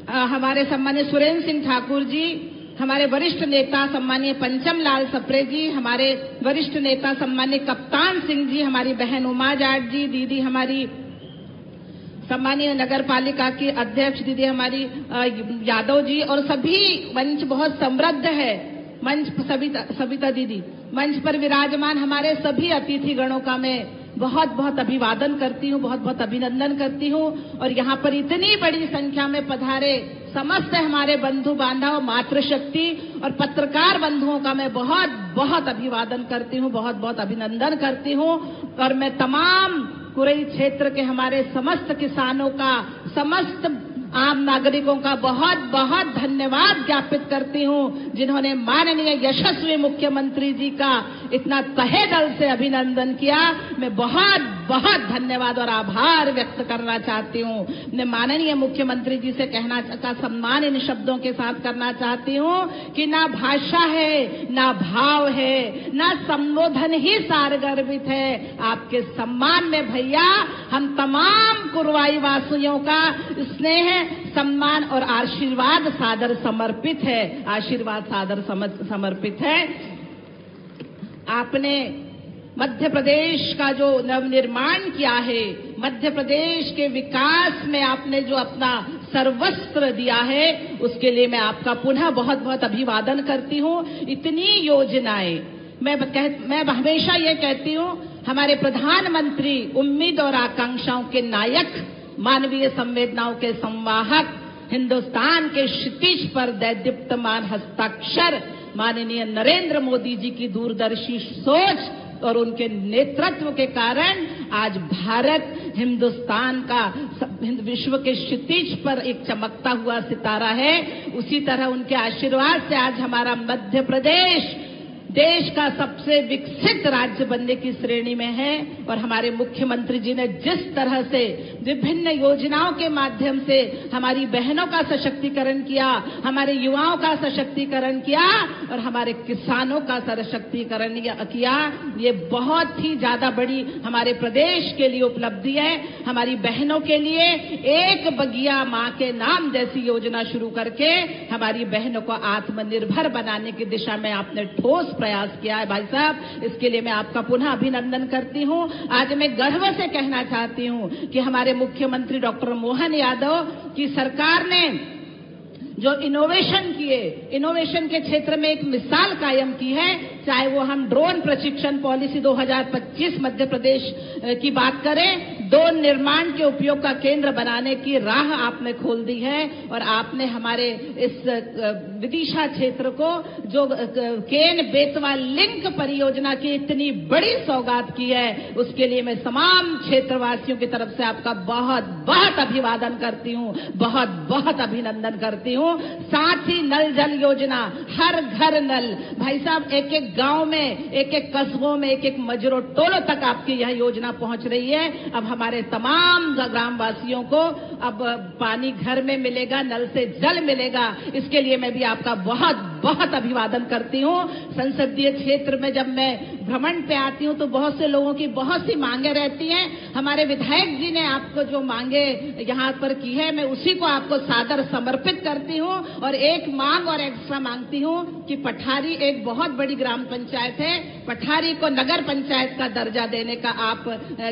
हमारे सम्मानीय सुरेंद्र सिंह ठाकुर जी, हमारे वरिष्ठ नेता सम्मानीय पंचम लाल सप्रे जी, हमारे वरिष्ठ नेता सम्मानीय कप्तान सिंह जी, हमारी बहन उमा जाट जी, दीदी हमारी सम्मानीय नगर पालिका की अध्यक्ष दीदी हमारी यादव जी, और सभी मंच बहुत समृद्ध है, मंच सविता दीदी, मंच पर विराजमान हमारे सभी अतिथि गणों का मैं बहुत बहुत अभिवादन करती हूँ, बहुत बहुत अभिनंदन करती हूँ। और यहाँ पर इतनी बड़ी संख्या में पधारे समस्त हमारे बंधु बांधव, मातृशक्ति और पत्रकार बंधुओं का मैं बहुत बहुत अभिवादन करती हूँ, बहुत बहुत अभिनंदन करती हूँ। और मैं तमाम कुरई क्षेत्र के हमारे समस्त किसानों का, समस्त आम नागरिकों का बहुत बहुत धन्यवाद ज्ञापित करती हूँ, जिन्होंने माननीय यशस्वी मुख्यमंत्री जी का इतना तहे दिल से अभिनंदन किया। मैं बहुत बहुत धन्यवाद और आभार व्यक्त करना चाहती हूँ। मैं माननीय मुख्यमंत्री जी से कहना का सम्मान इन शब्दों के साथ करना चाहती हूँ कि ना भाषा है, ना भाव है, ना संबोधन ही सारगर्भित है। आपके सम्मान में भैया हम तमाम कुरवाई वासियों का स्नेह, सम्मान और आशीर्वाद सादर समर्पित है, आशीर्वाद सादर समर्पित है। आपने मध्य प्रदेश का जो नवनिर्माण किया है, मध्य प्रदेश के विकास में आपने जो अपना सर्वस्व दिया है, उसके लिए मैं आपका पुनः बहुत बहुत अभिवादन करती हूँ। इतनी योजनाएं, मैं हमेशा ये कहती हूँ, हमारे प्रधानमंत्री उम्मीद और आकांक्षाओं के नायक, मानवीय संवेदनाओं के संवाहक, हिंदुस्तान के क्षितिज पर दैदीप्यमान हस्ताक्षर माननीय नरेंद्र मोदी जी की दूरदर्शी सोच और उनके नेतृत्व के कारण आज भारत हिंदुस्तान का विश्व के क्षितिज पर एक चमकता हुआ सितारा है। उसी तरह उनके आशीर्वाद से आज हमारा मध्य प्रदेश देश का सबसे विकसित राज्य बनने की श्रेणी में है। और हमारे मुख्यमंत्री जी ने जिस तरह से विभिन्न योजनाओं के माध्यम से हमारी बहनों का सशक्तिकरण किया, हमारे युवाओं का सशक्तिकरण किया और हमारे किसानों का सशक्तिकरण किया, ये बहुत ही ज्यादा बड़ी हमारे प्रदेश के लिए उपलब्धि है। हमारी बहनों के लिए एक बगिया मां के नाम जैसी योजना शुरू करके हमारी बहनों को आत्मनिर्भर बनाने की दिशा में आपने ठोस प्रयास किया है भाई साहब। इसके लिए मैं आपका पुनः अभिनंदन करती हूँ। आज मैं गर्व से कहना चाहती हूँ कि हमारे मुख्यमंत्री डॉक्टर मोहन यादव की सरकार ने जो इनोवेशन किए, इनोवेशन के क्षेत्र में एक मिसाल कायम की है। चाहे वो हम ड्रोन प्रशिक्षण पॉलिसी 2025 मध्य प्रदेश की बात करें, ड्रोन निर्माण के उपयोग का केंद्र बनाने की राह आपने खोल दी है। और आपने हमारे इस विदिशा क्षेत्र को जो केन बेतवा लिंक परियोजना की इतनी बड़ी सौगात की है, उसके लिए मैं तमाम क्षेत्रवासियों की तरफ से आपका बहुत बहुत अभिवादन करती हूँ, बहुत बहुत अभिनंदन करती हूँ। साथ ही नल जल योजना, हर घर नल, भाई साहब एक एक गांव में, एक एक कस्बों में, एक एक मजरों टोलों तक आपकी यह योजना पहुंच रही है। अब हमारे तमाम ग्रामवासियों को अब पानी घर में मिलेगा, नल से जल मिलेगा। इसके लिए मैं भी आपका बहुत बहुत अभिवादन करती हूँ। संसदीय क्षेत्र में जब मैं भ्रमण पे आती हूँ तो बहुत से लोगों की बहुत सी मांगे रहती हैं। हमारे विधायक जी ने आपको जो मांगे यहाँ पर की है, मैं उसी को आपको सादर समर्पित करती हूँ। और एक मांग और एक्स्ट्रा मांगती हूँ कि पठारी एक बहुत बड़ी ग्राम पंचायत है, पठारी को नगर पंचायत का दर्जा देने का आप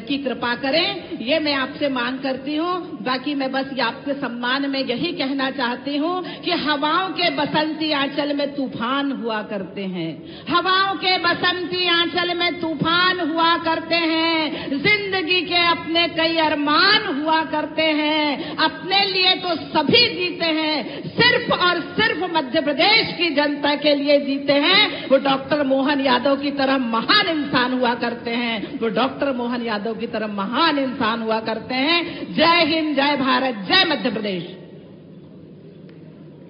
की कृपा करें, ये मैं आपसे मांग करती हूँ। बाकी मैं बस ये आपके सम्मान में यही कहना चाहती हूँ कि हवाओं के बसंती आंचल में तूफान हुआ करते हैं, हवाओं के बसंती आंचल में तूफान हुआ करते हैं। जिंदगी के अपने कई अरमान हुआ करते हैं, अपने लिए तो सभी जीते हैं, सिर्फ और सिर्फ मध्य प्रदेश की जनता के लिए जीते हैं। वो डॉक्टर मोहन यादव की तरह महान इंसान हुआ करते हैं, वो डॉक्टर मोहन यादव की तरह महान इंसान हुआ करते हैं। जय हिंद, जय भारत, जय मध्य प्रदेश।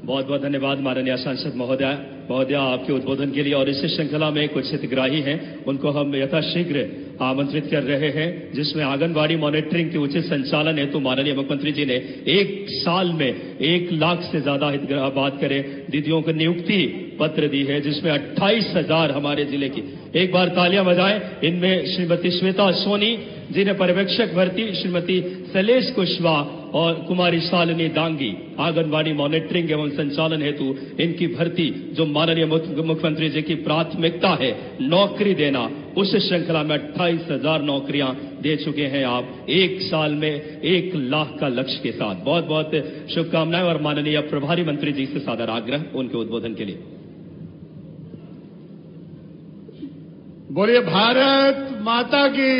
बहुत बहुत धन्यवाद माननीय सांसद महोदया आपके उद्बोधन के लिए। और इस श्रृंखला में कुछ हितग्राही हैं, उनको हम यथाशीघ्र आमंत्रित कर रहे हैं, जिसमें आंगनबाड़ी मॉनिटरिंग के उचित संचालन हेतु माननीय मुख्यमंत्री जी ने 1 साल में 1 लाख से ज्यादा बात करें दीदियों को नियुक्ति पत्र दी है, जिसमें 28,000 हमारे जिले की। एक बार तालियां बजाएं। इनमें श्रीमती श्वेता सोनी जिन्हें पर्यवेक्षक भर्ती, श्रीमती शैलेश कुशवाहा और कुमारी शालिनी दांगी आंगनबाड़ी मॉनिटरिंग एवं संचालन हेतु इनकी भर्ती, जो माननीय मुख्यमंत्री जी की प्राथमिकता है नौकरी देना, उस श्रृंखला में 28,000 नौकरियां दे चुके हैं आप 1 साल में 1 लाख का लक्ष्य के साथ। बहुत बहुत शुभकामनाएं और माननीय प्रभारी मंत्री जी से सादर आग्रह उनके उद्बोधन के लिए। बोलिए भारत माता की।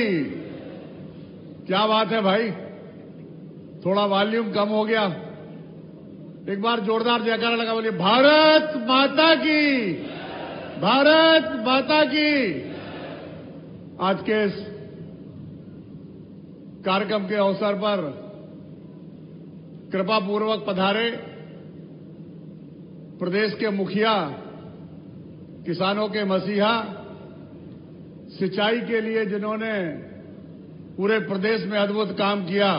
क्या बात है भाई, थोड़ा वॉल्यूम कम हो गया, एक बार जोरदार जयकारा लगा बोलिए भारत माता की, भारत माता की। आज के इस कार्यक्रम के अवसर पर कृपा पूर्वक पधारे प्रदेश के मुखिया, किसानों के मसीहा, सिंचाई के लिए जिन्होंने पूरे प्रदेश में अद्भुत काम किया,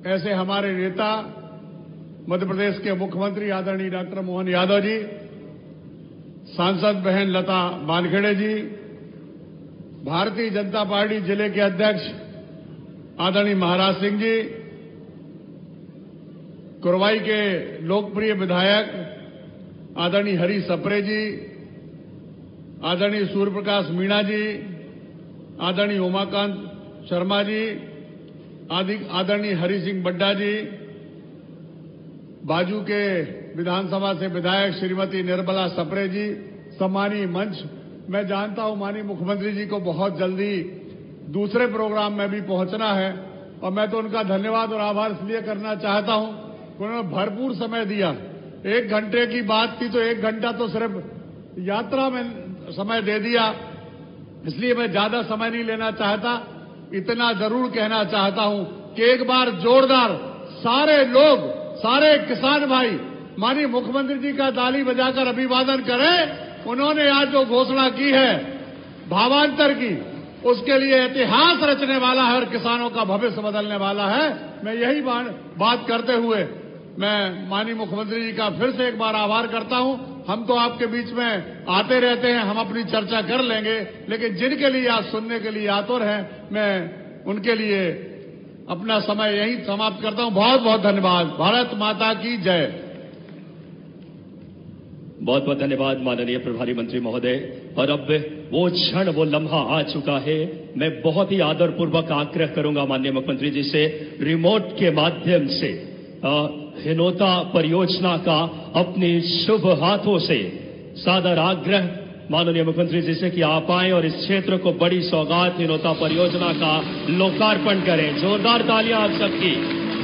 ऐसे हमारे नेता मध्य प्रदेश के मुख्यमंत्री आदरणीय डॉक्टर मोहन यादव जी, सांसद बहन लता वानखेड़े जी, भारतीय जनता पार्टी जिले के अध्यक्ष आदरणीय महाराज सिंह जी, कुरवाई के लोकप्रिय विधायक आदरणीय हरी सप्रे जी, आदरणीय सूर्य प्रकाश मीणा जी, आदरणीय उमाकांत शर्मा जी, आदरणीय हरि सिंह बड्डा जी, बाजू के विधानसभा से विधायक श्रीमती निर्मला सप्रे जी, सम्मानीय मंच। मैं जानता हूं माननीय मुख्यमंत्री जी को बहुत जल्दी दूसरे प्रोग्राम में भी पहुंचना है, और मैं तो उनका धन्यवाद और आभार इसलिए करना चाहता हूं, उन्होंने भरपूर समय दिया। 1 घंटे की बात थी तो 1 घंटा तो सिर्फ यात्रा में समय दे दिया, इसलिए मैं ज्यादा समय नहीं लेना चाहता। इतना जरूर कहना चाहता हूं कि एक बार जोरदार सारे लोग, सारे किसान भाई माननीय मुख्यमंत्री जी का ताली बजाकर अभिवादन करें। उन्होंने आज जो घोषणा की है भावांतर की, उसके लिए इतिहास रचने वाला है और किसानों का भविष्य बदलने वाला है। मैं यही बात करते हुए मैं माननीय मुख्यमंत्री जी का फिर से एक बार आभार करता हूं। हम तो आपके बीच में आते रहते हैं, हम अपनी चर्चा कर लेंगे, लेकिन जिनके लिए आज सुनने के लिए आतुर हैं, मैं उनके लिए अपना समय यहीं समाप्त करता हूं। बहुत बहुत धन्यवाद। भारत माता की जय। बहुत बहुत धन्यवाद माननीय प्रभारी मंत्री महोदय। और अब वो क्षण, वो लम्हा आ चुका है। मैं बहुत ही आदरपूर्वक आग्रह करूंगा माननीय मुख्यमंत्री जी से रिमोट के माध्यम से हिनोता परियोजना का अपने शुभ हाथों से सादर आग्रह माननीय मुख्यमंत्री जी से कि आप आएं और इस क्षेत्र को बड़ी सौगात हिनोता परियोजना का लोकार्पण करें। जोरदार तालियां आप सबकी।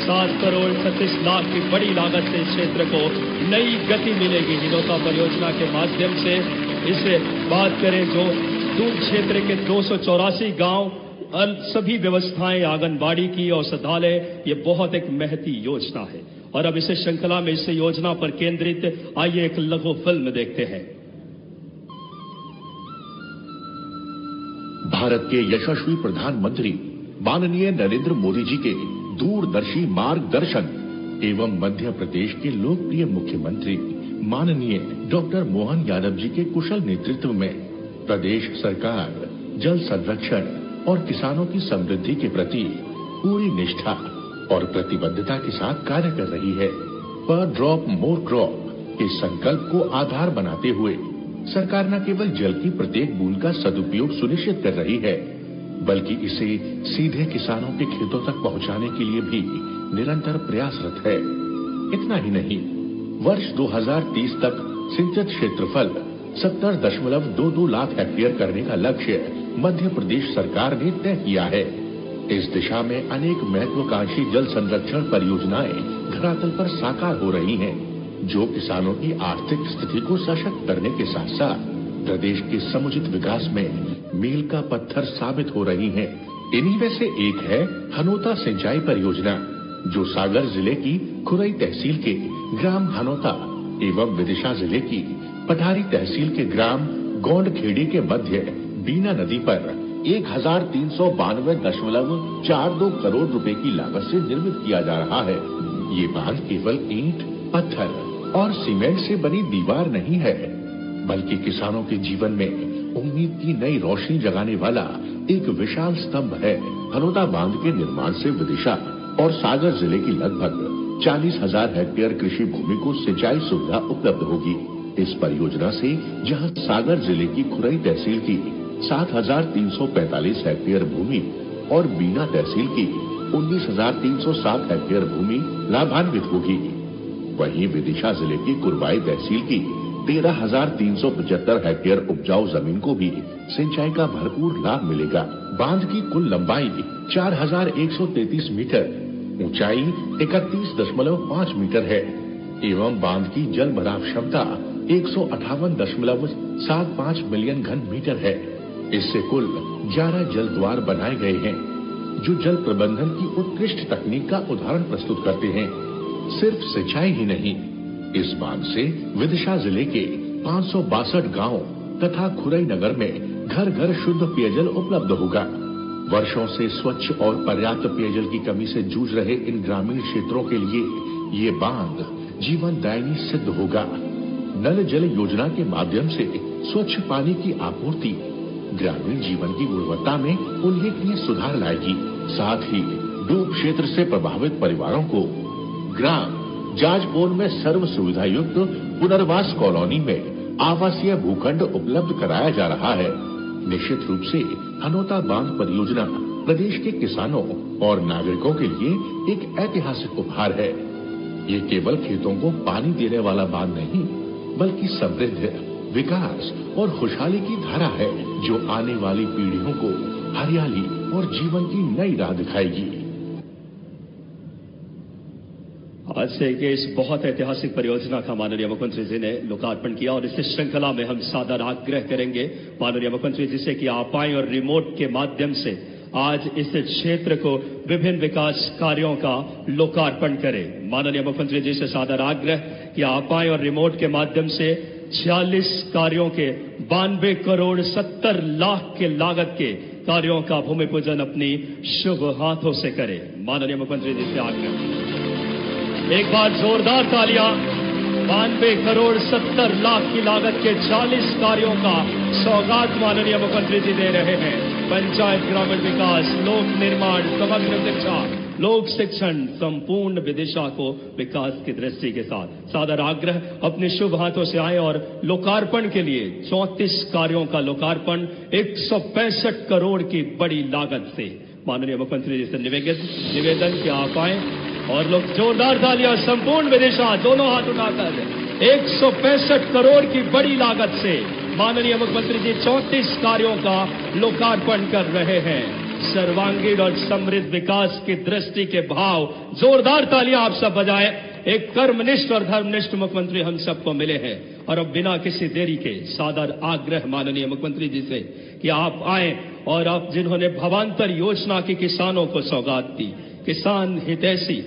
7 करोड़ 36 लाख की बड़ी लागत से इस क्षेत्र को नई गति मिलेगी हिनोता परियोजना के माध्यम से। इसे बात करें जो दूर क्षेत्र के 284 गांव, सभी व्यवस्थाएं, आंगनबाड़ी की, औषधालय, ये बहुत एक महती योजना है। और अब इस श्रृंखला में इस योजना पर केंद्रित आइए एक लघु फिल्म देखते हैं। भारत के यशस्वी प्रधानमंत्री माननीय नरेंद्र मोदी जी के दूरदर्शी मार्गदर्शन एवं मध्य प्रदेश के लोकप्रिय मुख्यमंत्री माननीय डॉक्टर मोहन यादव जी के कुशल नेतृत्व में प्रदेश सरकार जल संरक्षण और किसानों की समृद्धि के प्रति पूरी निष्ठा और प्रतिबद्धता के साथ कार्य कर रही है। पर ड्रॉप मोर क्रॉप के संकल्प को आधार बनाते हुए सरकार न केवल जल की प्रत्येक बूंद का सदुपयोग सुनिश्चित कर रही है, बल्कि इसे सीधे किसानों के खेतों तक पहुंचाने के लिए भी निरंतर प्रयासरत है। इतना ही नहीं, वर्ष 2030 तक सिंचित क्षेत्रफल 70.22 लाख हेक्टेयर करने का लक्ष्य मध्य प्रदेश सरकार ने तय किया है। इस दिशा में अनेक महत्वाकांक्षी जल संरक्षण परियोजनाएं धरातल पर साकार हो रही हैं, जो किसानों की आर्थिक स्थिति को सशक्त करने के साथ साथ प्रदेश के समुचित विकास में मील का पत्थर साबित हो रही हैं। इन्हीं में से एक है हनोता सिंचाई परियोजना, जो सागर जिले की खुरई तहसील के ग्राम हनोता एवं विदिशा जिले की पठारी तहसील के ग्राम गोंडखेड़ी के मध्य बीना नदी पर 1392.42 करोड़ रुपए की लागत से निर्मित किया जा रहा है। ये बांध केवल ईंट, पत्थर और सीमेंट से बनी दीवार नहीं है, बल्कि किसानों के जीवन में उम्मीद की नई रोशनी जगाने वाला एक विशाल स्तंभ है। हनोता बांध के निर्माण से विदिशा और सागर जिले की लगभग 40,000 हेक्टेयर कृषि भूमि को सिंचाई सुविधा उपलब्ध होगी। इस परियोजना से जहां सागर जिले की खुरई तहसील की 7,345 हेक्टेयर भूमि और बीना तहसील की 19,307 हेक्टेयर भूमि लाभान्वित होगी, वहीं विदिशा जिले की कुरबाई तहसील की 13,375 हेक्टेयर उपजाऊ जमीन को भी सिंचाई का भरपूर लाभ मिलेगा। बांध की कुल लंबाई 4,133 मीटर, ऊंचाई 31.5 मीटर है एवं बांध की जल भराव क्षमता 158.75 मिलियन घन मीटर है। इससे कुल 11 जल द्वार बनाए गए हैं, जो जल प्रबंधन की उत्कृष्ट तकनीक का उदाहरण प्रस्तुत करते हैं। सिर्फ सिंचाई ही नहीं, इस बांध से विदिशा जिले के 562 गांव तथा खुरई नगर में घर घर शुद्ध पेयजल उपलब्ध होगा। वर्षों से स्वच्छ और पर्याप्त पेयजल की कमी से जूझ रहे इन ग्रामीण क्षेत्रों के लिए ये बांध जीवनदायिनी सिद्ध होगा। नल जल योजना के माध्यम से स्वच्छ पानी की आपूर्ति ग्रामीण जीवन की गुणवत्ता में उल्लेखनीय सुधार लाएगी। साथ ही डूब क्षेत्र से प्रभावित परिवारों को ग्राम जाजपुर में सर्व सुविधा युक्त पुनर्वास कॉलोनी में आवासीय भूखंड उपलब्ध कराया जा रहा है। निश्चित रूप से हनोता बांध परियोजना प्रदेश के किसानों और नागरिकों के लिए एक ऐतिहासिक उपहार है। ये केवल खेतों को पानी देने वाला बांध नहीं, बल्कि समृद्ध विकास और खुशहाली की धारा है, जो आने वाली पीढ़ियों को हरियाली और जीवन की नई राह दिखाएगी। आज से इस बहुत ऐतिहासिक परियोजना का माननीय मुख्यमंत्री जी ने लोकार्पण किया और इस श्रृंखला में हम सादर आग्रह करेंगे माननीय मुख्यमंत्री जी से कि आप आए और रिमोट के माध्यम से आज इस क्षेत्र को विभिन्न विकास कार्यों का लोकार्पण करें। माननीय मुख्यमंत्री जी से सादर आग्रह कि आप आए और रिमोट के माध्यम से 46 कार्यों के 92 करोड़ 70 लाख के लागत के कार्यों का भूमि पूजन अपनी शुभ हाथों से करें। माननीय मुख्यमंत्री जी से आग्रह। एक बार जोरदार तालियां। 92 करोड़ 70 लाख की लागत के 40 कार्यों का सौगात माननीय मुख्यमंत्री जी दे रहे हैं। पंचायत ग्रामीण विकास, लोक निर्माण, समग्र शिक्षा, लोक शिक्षण, संपूर्ण विदिशा को विकास की दृष्टि के साथ सादर आग्रह अपने शुभ हाथों से आए और लोकार्पण के लिए 34 कार्यों का लोकार्पण 165 करोड़ की बड़ी लागत से माननीय मुख्यमंत्री जी से निवेदन कि आप आए और लोग जोरदार तालियां। संपूर्ण विदिशा दोनों हाथ उठाकर 165 करोड़ की बड़ी लागत से माननीय मुख्यमंत्री जी 34 कार्यों का लोकार्पण कर रहे हैं। सर्वांगीण और समृद्ध विकास की दृष्टि के भाव, जोरदार तालियां आप सब बजाएं। एक कर्मनिष्ठ और धर्मनिष्ठ मुख्यमंत्री हम सबको मिले हैं और अब बिना किसी देरी के सादर आग्रह माननीय मुख्यमंत्री जी से कि आप आए और आप जिन्होंने भवांतर योजना की किसानों को सौगात दी, किसान हितैषी,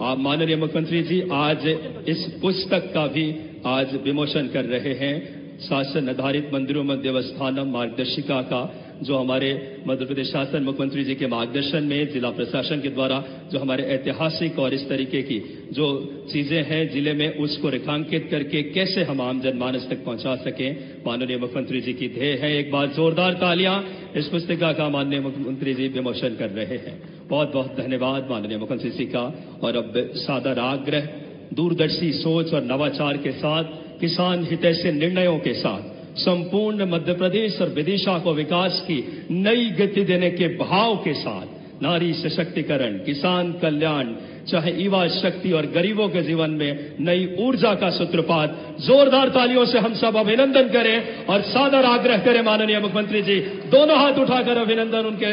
आप माननीय मुख्यमंत्री जी आज इस पुस्तक का भी आज विमोचन कर रहे हैं। शासन आधारित मंदिरों में देवस्थानम मार्गदर्शिका का जो हमारे मध्य प्रदेश शासन मुख्यमंत्री जी के मार्गदर्शन में जिला प्रशासन के द्वारा जो हमारे ऐतिहासिक और इस तरीके की जो चीजें हैं जिले में, उसको रेखांकित करके कैसे हम आम जनमानस तक पहुंचा सकें, माननीय मुख्यमंत्री जी की ध्येय है। एक बार जोरदार तालियां। इस पुस्तिका का माननीय मुख्यमंत्री जी विमोचन कर रहे हैं। बहुत बहुत धन्यवाद माननीय मुख्यमंत्री जी का। और अब सादर आग्रह दूरदर्शी सोच और नवाचार के साथ, किसान हितैषी निर्णयों के साथ संपूर्ण मध्य प्रदेश और विदिशा को विकास की नई गति देने के भाव के साथ नारी सशक्तिकरण, किसान कल्याण, चाहे युवा शक्ति और गरीबों के जीवन में नई ऊर्जा का सूत्रपात। जोरदार तालियों से हम सब अभिनंदन करें और सादर आग्रह करें माननीय मुख्यमंत्री जी, दोनों हाथ उठाकर अभिनंदन उनके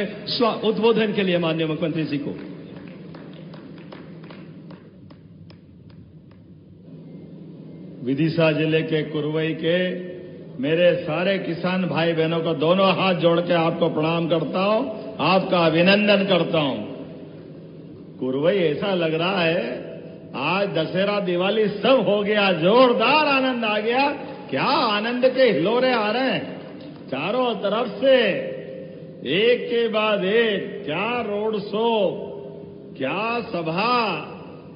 उद्बोधन के लिए माननीय मुख्यमंत्री जी को। विदिशा जिले के कुरवई के मेरे सारे किसान भाई बहनों को दोनों हाथ जोड़ के आपको प्रणाम करता हूं, आपका अभिनंदन करता हूं। कुरवई ऐसा लग रहा है आज दशहरा दिवाली सब हो गया, जोरदार आनंद आ गया। क्या आनंद के हिलोरे आ रहे हैं चारों तरफ से, एक के बाद एक। क्या रोड शो, क्या सभा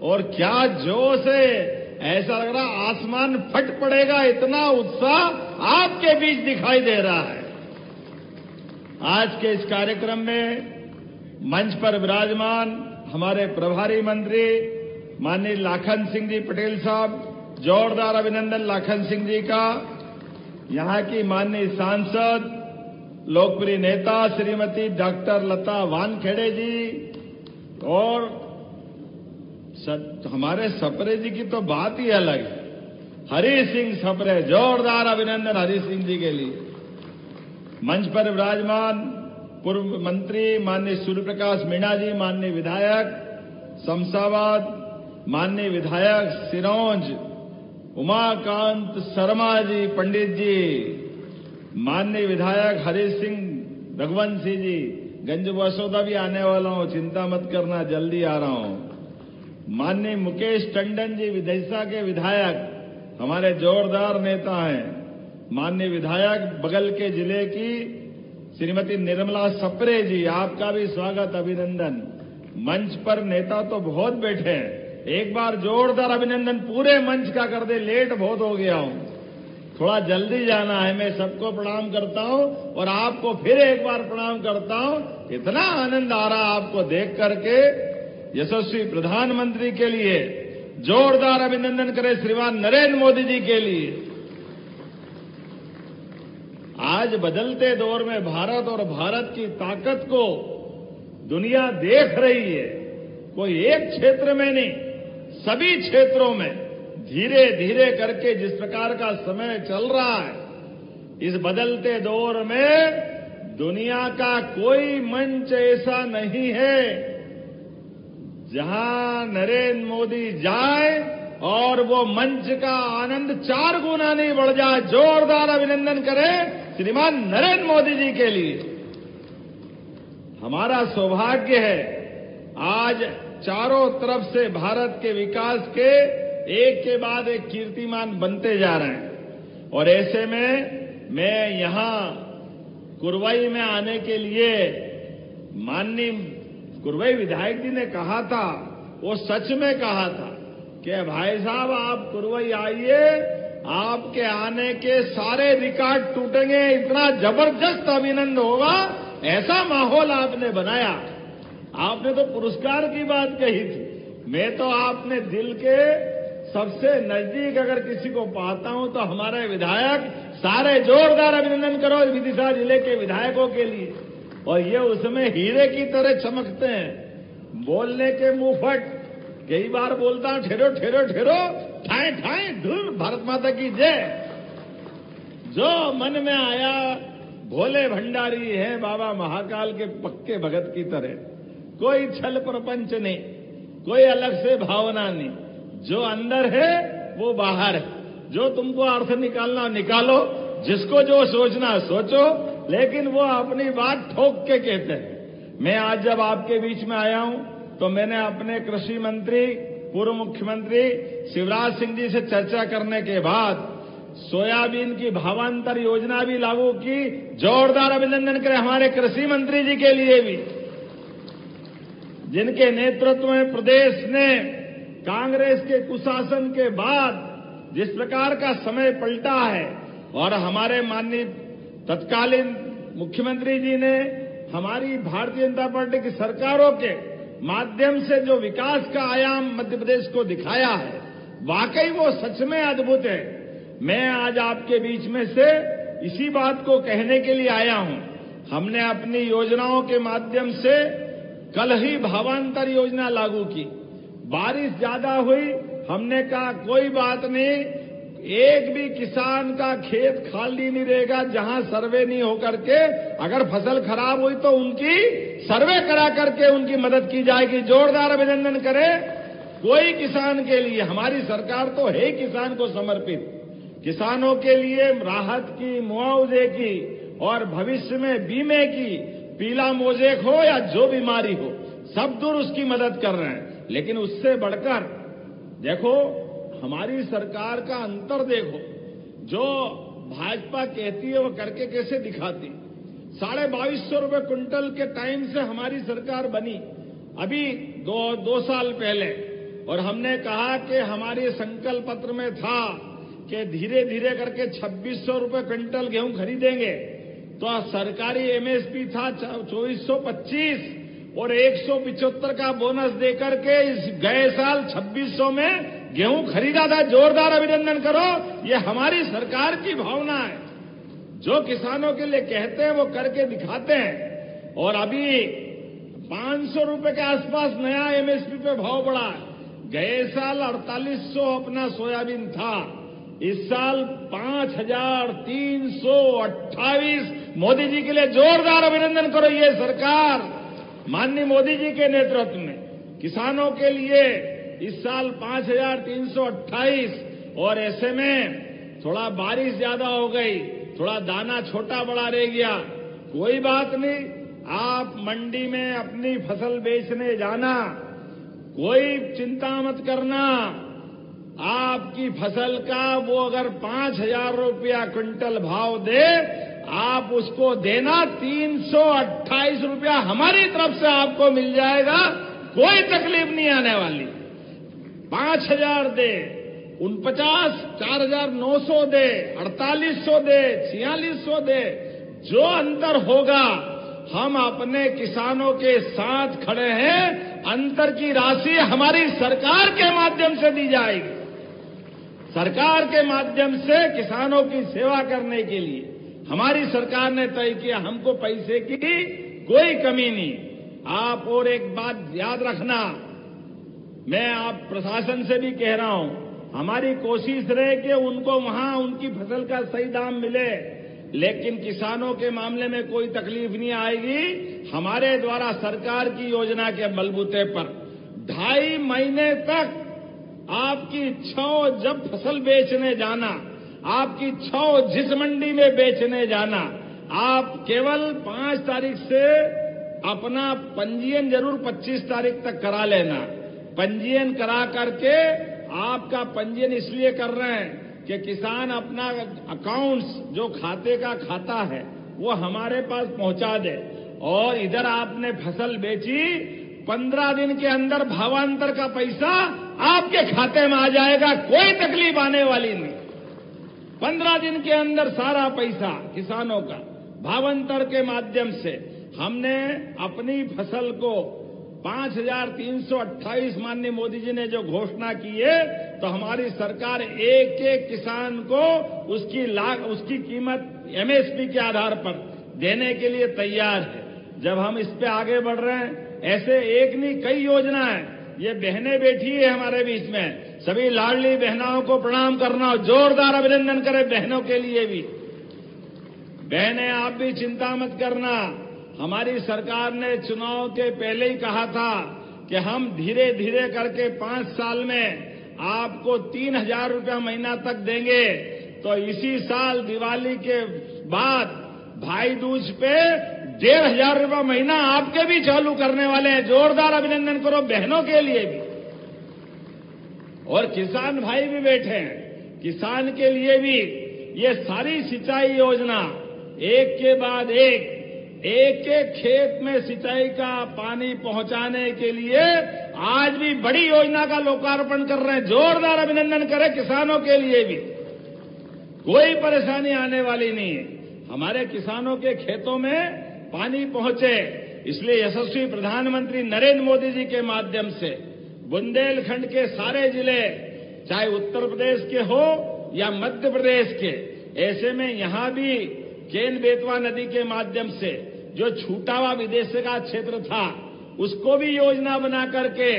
और क्या जोश है। ऐसा लग रहा आसमान फट पड़ेगा, इतना उत्साह आपके बीच दिखाई दे रहा है। आज के इस कार्यक्रम में मंच पर विराजमान हमारे प्रभारी मंत्री माननीय लाखन सिंह जी पटेल साहब, जोरदार अभिनंदन लाखन सिंह जी का। यहां की माननीय सांसद लोकप्रिय नेता श्रीमती डॉक्टर लता वानखेड़े जी और हमारे सपरे जी की तो बात ही अलग है, हरि सिंह सपरे, जोरदार अभिनंदन हरि सिंह जी के लिए। मंच पर विराजमान पूर्व मंत्री माननीय सूर्य प्रकाश मीणा जी, माननीय विधायक शमशाबाद, माननीय विधायक सिरौंज उमाकांत शर्मा जी पंडित जी, माननीय विधायक हरि सिंह रघुवंशी जी, गंज बसोदा भी आने वाला हूं, चिंता मत करना, जल्दी आ रहा हूं। माननीय मुकेश टंडन जी विदिशा के विधायक, हमारे जोरदार नेता हैं। माननीय विधायक बगल के जिले की श्रीमती निर्मला सपरे जी, आपका भी स्वागत अभिनंदन। मंच पर नेता तो बहुत बैठे हैं, एक बार जोरदार अभिनंदन पूरे मंच का कर दे, लेट बहुत हो गया हूं, थोड़ा जल्दी जाना है। मैं सबको प्रणाम करता हूं और आपको फिर एक बार प्रणाम करता हूं। इतना आनंद आ रहा आपको देख करके। यशस्वी प्रधानमंत्री के लिए जोरदार अभिनंदन करें श्रीमान नरेंद्र मोदी जी के लिए। आज बदलते दौर में भारत और भारत की ताकत को दुनिया देख रही है। कोई एक क्षेत्र में नहीं, सभी क्षेत्रों में धीरे धीरे करके जिस प्रकार का समय चल रहा है, इस बदलते दौर में दुनिया का कोई मंच ऐसा नहीं है जहां नरेंद्र मोदी जाए और वो मंच का आनंद 4 गुना नहीं बढ़ जाए। जोरदार अभिनंदन करें श्रीमान नरेंद्र मोदी जी के लिए। हमारा सौभाग्य है आज चारों तरफ से भारत के विकास के एक के बाद एक कीर्तिमान बनते जा रहे हैं। और ऐसे में मैं यहां कुरवई में आने के लिए माननीय कुरवई विधायक जी ने कहा था, वो सच में कहा था कि भाई साहब आप कुरवई आइए, आपके आने के सारे रिकॉर्ड टूटेंगे, इतना जबरदस्त अभिनंदन होगा, ऐसा माहौल आपने बनाया। आपने तो पुरस्कार की बात कही थी, मैं तो आपने दिल के सबसे नजदीक अगर किसी को पाता हूं तो हमारे विधायक, सारे जोरदार अभिनंदन करो विदिशा जिले के विधायकों के लिए। और ये उसमें हीरे की तरह चमकते हैं, बोलने के मुंहफट। कई बार बोलता हूं ठहरो ठहरो ठहरो, ठाए ठाए धुर, भारत माता की जय। जो मन में आया, भोले भंडारी है बाबा महाकाल के पक्के भगत की तरह, कोई छल प्रपंच नहीं, कोई अलग से भावना नहीं। जो अंदर है वो बाहर है, जो तुमको अर्थ निकालना निकालो, जिसको जो सोचना सोचो, लेकिन वो अपनी बात ठोक के कहते हैं। मैं आज जब आपके बीच में आया हूं तो मैंने अपने कृषि मंत्री पूर्व मुख्यमंत्री शिवराज सिंह जी से चर्चा करने के बाद सोयाबीन की भावांतर योजना भी लागू की। जोरदार अभिनंदन करें हमारे कृषि मंत्री जी के लिए भी, जिनके नेतृत्व में प्रदेश ने कांग्रेस के कुशासन के बाद जिस प्रकार का समय पलटा है और हमारे माननीय तत्कालीन मुख्यमंत्री जी ने हमारी भारतीय जनता पार्टी की सरकारों के माध्यम से जो विकास का आयाम मध्य प्रदेश को दिखाया है, वाकई वो सच में अद्भुत है। मैं आज आपके बीच में से इसी बात को कहने के लिए आया हूं। हमने अपनी योजनाओं के माध्यम से कल ही भावांतर योजना लागू की। बारिश ज्यादा हुई, हमने कहा कोई बात नहीं, एक भी किसान का खेत खाली नहीं रहेगा जहां सर्वे नहीं होकर के, अगर फसल खराब हुई तो उनकी सर्वे करा करके उनकी मदद की जाएगी। जोरदार अभिनंदन करें कोई किसान के लिए। हमारी सरकार तो है किसान को समर्पित। किसानों के लिए राहत की, मुआवजे की और भविष्य में बीमे की, पीला मोजेक हो या जो बीमारी हो, सब दूर उसकी मदद कर रहे हैं। लेकिन उससे बढ़कर देखो, हमारी सरकार का अंतर देखो, जो भाजपा कहती है वो करके कैसे दिखाती। 2250 रुपए क्विंटल के टाइम से हमारी सरकार बनी, अभी दो साल पहले, और हमने कहा कि हमारे संकल्प पत्र में था कि धीरे धीरे करके 2600 रुपए क्विंटल गेहूं खरीदेंगे। तो सरकारी एमएसपी था 2425 और 175 का बोनस देकर के इस गए साल 2600 में गेहूं खरीदा था। जोरदार अभिनंदन करो, ये हमारी सरकार की भावना है। जो किसानों के लिए कहते हैं वो करके दिखाते हैं। और अभी 500 रुपए के आसपास नया एमएसपी पे भाव बढ़ा है। गए साल 4800 अपना सोयाबीन था, इस साल 5328। मोदी जी के लिए जोरदार अभिनंदन करो। ये सरकार माननीय मोदी जी के नेतृत्व में किसानों के लिए इस साल 5328। और ऐसे में थोड़ा बारिश ज्यादा हो गई, थोड़ा दाना छोटा बड़ा रह गया, कोई बात नहीं। आप मंडी में अपनी फसल बेचने जाना, कोई चिंता मत करना। आपकी फसल का वो अगर 5000 रुपया क्विंटल भाव दे, आप उसको देना 328 रुपया हमारी तरफ से आपको मिल जाएगा, कोई तकलीफ नहीं आने वाली। 5000 दे, 49, 4900 दे, 4800 दे, 4600 दे, जो अंतर होगा हम अपने किसानों के साथ खड़े हैं। अंतर की राशि हमारी सरकार के माध्यम से दी जाएगी। सरकार के माध्यम से किसानों की सेवा करने के लिए हमारी सरकार ने तय किया, हमको पैसे की कोई कमी नहीं। आप और एक बात याद रखना, मैं आप प्रशासन से भी कह रहा हूं, हमारी कोशिश रहे कि उनको वहां उनकी फसल का सही दाम मिले, लेकिन किसानों के मामले में कोई तकलीफ नहीं आएगी। हमारे द्वारा सरकार की योजना के बलबूते पर 2.5 महीने तक आपकी इच्छा हो जब फसल बेचने जाना, आपकी इच्छा हो जिस मंडी में बेचने जाना, आप केवल 5 तारीख से अपना पंजीयन जरूर 25 तारीख तक करा लेना। पंजीयन करा करके, आपका पंजीयन इसलिए कर रहे हैं कि किसान अपना अकाउंट्स जो खाते का खाता है वो हमारे पास पहुंचा दे, और इधर आपने फसल बेची, 15 दिन के अंदर भावांतर का पैसा आपके खाते में आ जाएगा, कोई तकलीफ आने वाली नहीं। 15 दिन के अंदर सारा पैसा किसानों का भावांतर के माध्यम से हमने अपनी फसल को 5328 माननीय मोदी जी ने जो घोषणा की है, तो हमारी सरकार एक एक किसान को उसकी कीमत एमएसपी के आधार पर देने के लिए तैयार है। जब हम इस पे आगे बढ़ रहे हैं, ऐसे एक नहीं कई योजना है। ये बहनें बैठी है हमारे बीच में, सभी लाडली बहनों को प्रणाम करना, जोरदार अभिनंदन करें बहनों के लिए भी। बहनें आप भी चिंता मत करना, हमारी सरकार ने चुनाव के पहले ही कहा था कि हम धीरे धीरे करके 5 साल में आपको 3000 रुपया महीना तक देंगे। तो इसी साल दिवाली के बाद भाई दूज पे 1500 रुपया महीना आपके भी चालू करने वाले हैं। जोरदार अभिनंदन करो बहनों के लिए भी। और किसान भाई भी बैठे हैं, किसान के लिए भी ये सारी सिंचाई योजना एक के बाद एक खेत में सिंचाई का पानी पहुंचाने के लिए आज भी बड़ी योजना का लोकार्पण कर रहे हैं। जोरदार अभिनंदन करें किसानों के लिए भी, कोई परेशानी आने वाली नहीं है। हमारे किसानों के खेतों में पानी पहुंचे, इसलिए यशस्वी प्रधानमंत्री नरेंद्र मोदी जी के माध्यम से बुंदेलखंड के सारे जिले, चाहे उत्तर प्रदेश के हो या मध्य प्रदेश के, ऐसे में यहां भी केन बेतवा नदी के माध्यम से जो छूटा हुआ विदेश का क्षेत्र था उसको भी योजना बना करके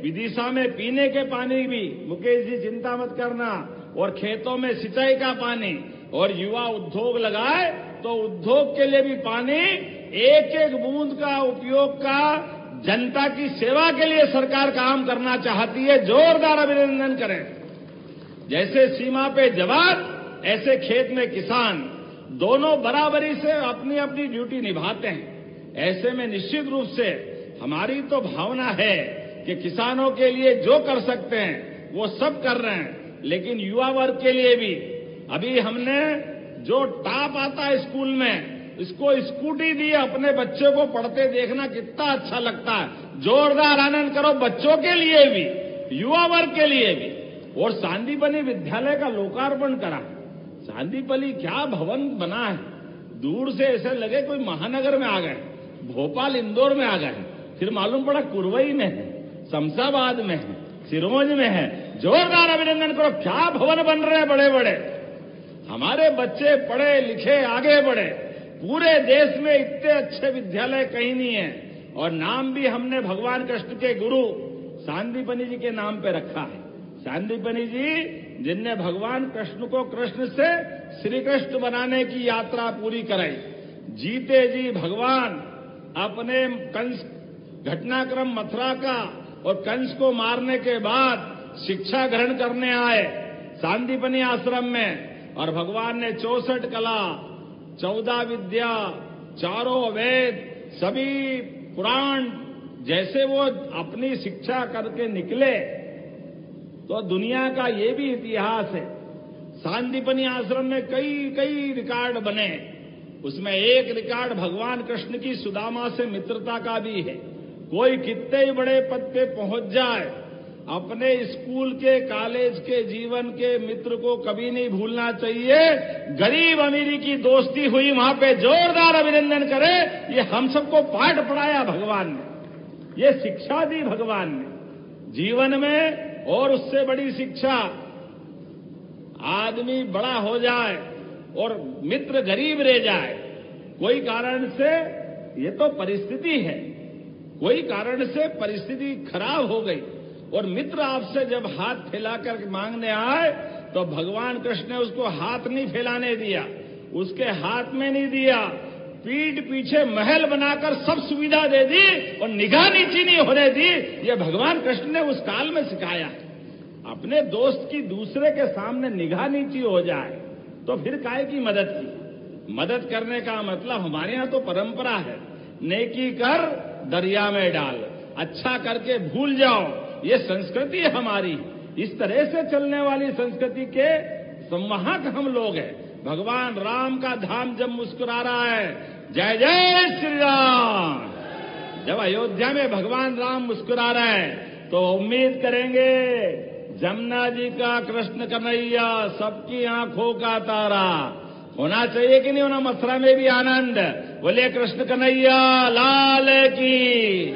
विदिशा में पीने के पानी भी, मुकेश जी चिंता मत करना, और खेतों में सिंचाई का पानी, और युवा उद्योग लगाए तो उद्योग के लिए भी पानी, एक एक बूंद का उपयोग का जनता की सेवा के लिए सरकार काम करना चाहती है। जोरदार अभिनंदन करें। जैसे सीमा पे जवान, ऐसे खेत में किसान, दोनों बराबरी से अपनी अपनी ड्यूटी निभाते हैं। ऐसे में निश्चित रूप से हमारी तो भावना है कि किसानों के लिए जो कर सकते हैं वो सब कर रहे हैं, लेकिन युवा वर्ग के लिए भी अभी हमने जो टॉप आता है स्कूल में, इसको स्कूटी दी, अपने बच्चे को पढ़ते देखना कितना अच्छा लगता है। जोरदार आनंद करो बच्चों के लिए भी, युवा वर्ग के लिए भी। और सांदीपनि विद्यालय का लोकार्पण करा। सांदीपनि क्या भवन बना है, दूर से ऐसे लगे कोई महानगर में आ गए, भोपाल इंदौर में आ गए, फिर मालूम पड़ा कुरवई में है, शमशाबाद में है, सिरोंज में है। जोरदार अभिनंदन करो, क्या भवन बन रहे हैं बड़े बड़े। हमारे बच्चे पढ़े लिखे आगे बढ़े। पूरे देश में इतने अच्छे विद्यालय कहीं नहीं है, और नाम भी हमने भगवान कृष्ण के गुरु सांदीपनि जी के नाम पे रखा है। सांदीपनि जी जिनने भगवान कृष्ण को कृष्ण से श्री कृष्ण बनाने की यात्रा पूरी कराई। जीते जी भगवान अपने कंस घटनाक्रम मथुरा का और कंस को मारने के बाद शिक्षा ग्रहण करने आए सांदीपनि आश्रम में, और भगवान ने 64 कला, 14 विद्या, चारों वेद, सभी पुराण जैसे वो अपनी शिक्षा करके निकले, तो दुनिया का ये भी इतिहास है। सांदीपनि आश्रम में कई रिकॉर्ड बने। उसमें एक रिकॉर्ड भगवान कृष्ण की सुदामा से मित्रता का भी है। कोई कितने ही बड़े पद पे पहुंच जाए, अपने स्कूल के कॉलेज के जीवन के मित्र को कभी नहीं भूलना चाहिए। गरीब अमीरी की दोस्ती हुई वहां पे, जोरदार अभिनंदन करें। ये हम सबको पाठ पढ़ाया भगवान ने, ये शिक्षा दी भगवान ने जीवन में। और उससे बड़ी शिक्षा, आदमी बड़ा हो जाए और मित्र गरीब रह जाए, कोई कारण से, ये तो परिस्थिति है, कोई कारण से परिस्थिति खराब हो गई और मित्र आपसे जब हाथ फैलाकर मांगने आए, तो भगवान कृष्ण ने उसको हाथ नहीं फैलाने दिया, उसके हाथ में नहीं दिया, पीठ पीछे महल बनाकर सब सुविधा दे दी और निगाह नीची नहीं होने दी। ये भगवान कृष्ण ने उस काल में सिखाया। अपने दोस्त की दूसरे के सामने निगाह नीची हो जाए तो फिर काहे की मदद की। मदद करने का मतलब हमारे यहां तो परंपरा है, नेकी कर दरिया में डाल, अच्छा करके भूल जाओ, ये संस्कृति है हमारी। इस तरह से चलने वाली संस्कृति के संवाहक हम लोग हैं। भगवान राम का धाम जब मुस्कुरा रहा है, जय जय श्री राम, जब अयोध्या में भगवान राम मुस्कुरा रहे हैं, तो उम्मीद करेंगे जमुना जी का कृष्ण कन्हैया, सबकी आंखों का तारा होना चाहिए कि नहीं होना। मथुरा में भी आनंद, बोले कृष्ण कन्हैया लाल की।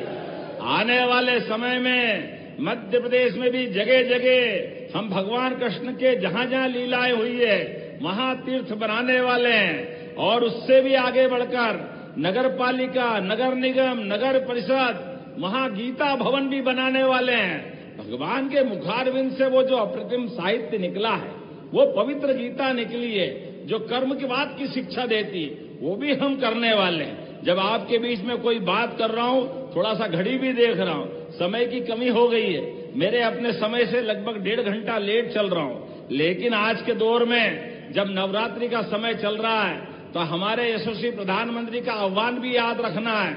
आने वाले समय में मध्य प्रदेश में भी जगह जगह हम भगवान कृष्ण के जहां जहां लीलाएं हुई है वहां तीर्थ बनाने वाले हैं, और उससे भी आगे बढ़कर नगर पालिका, नगर निगम, नगर परिषद, वहां गीता भवन भी बनाने वाले हैं। भगवान के मुखारविंद से वो जो अप्रतिम साहित्य निकला है, वो पवित्र गीता निकली है, जो कर्म की बात की शिक्षा देती, वो भी हम करने वाले हैं। जब आपके बीच में कोई बात कर रहा हूं, थोड़ा सा घड़ी भी देख रहा हूं, समय की कमी हो गई है, मेरे अपने समय से लगभग 1.5 घंटा लेट चल रहा हूं, लेकिन आज के दौर में जब नवरात्रि का समय चल रहा है, तो हमारे यशस्वी प्रधानमंत्री का आह्वान भी याद रखना है।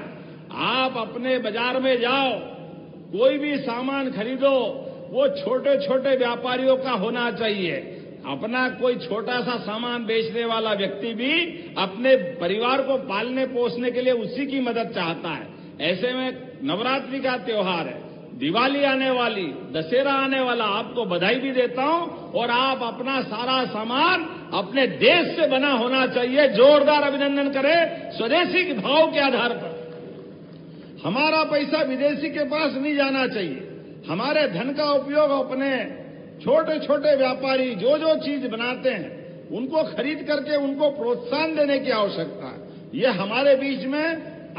आप अपने बाजार में जाओ, कोई भी सामान खरीदो, वो छोटे छोटे व्यापारियों का होना चाहिए। अपना कोई छोटा सा सामान बेचने वाला व्यक्ति भी अपने परिवार को पालने पोसने के लिए उसी की मदद चाहता है। ऐसे में नवरात्रि का त्योहार है, दिवाली आने वाली, दशहरा आने वाला, आपको बधाई भी देता हूं। और आप अपना सारा सामान अपने देश से बना होना चाहिए। जोरदार अभिनंदन करें स्वदेशी के भाव के आधार पर। हमारा पैसा विदेशी के पास नहीं जाना चाहिए। हमारे धन का उपयोग अपने छोटे छोटे व्यापारी जो जो चीज बनाते हैं उनको खरीद करके उनको प्रोत्साहन देने की आवश्यकता है। ये हमारे बीच में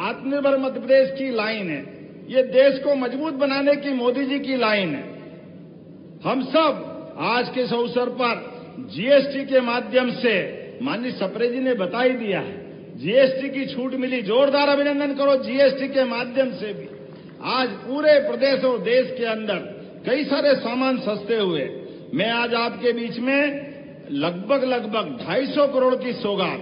आत्मनिर्भर मध्य प्रदेश की लाइन है। ये देश को मजबूत बनाने की मोदी जी की लाइन है। हम सब आज के इस अवसर पर जीएसटी के माध्यम से, माननीय सप्रे जी ने बता ही दिया है, जीएसटी की छूट मिली, जोरदार अभिनंदन करो। जीएसटी के माध्यम से भी आज पूरे प्रदेश और देश के अंदर कई सारे सामान सस्ते हुए। मैं आज आपके बीच में लगभग 250 करोड़ की सौगात,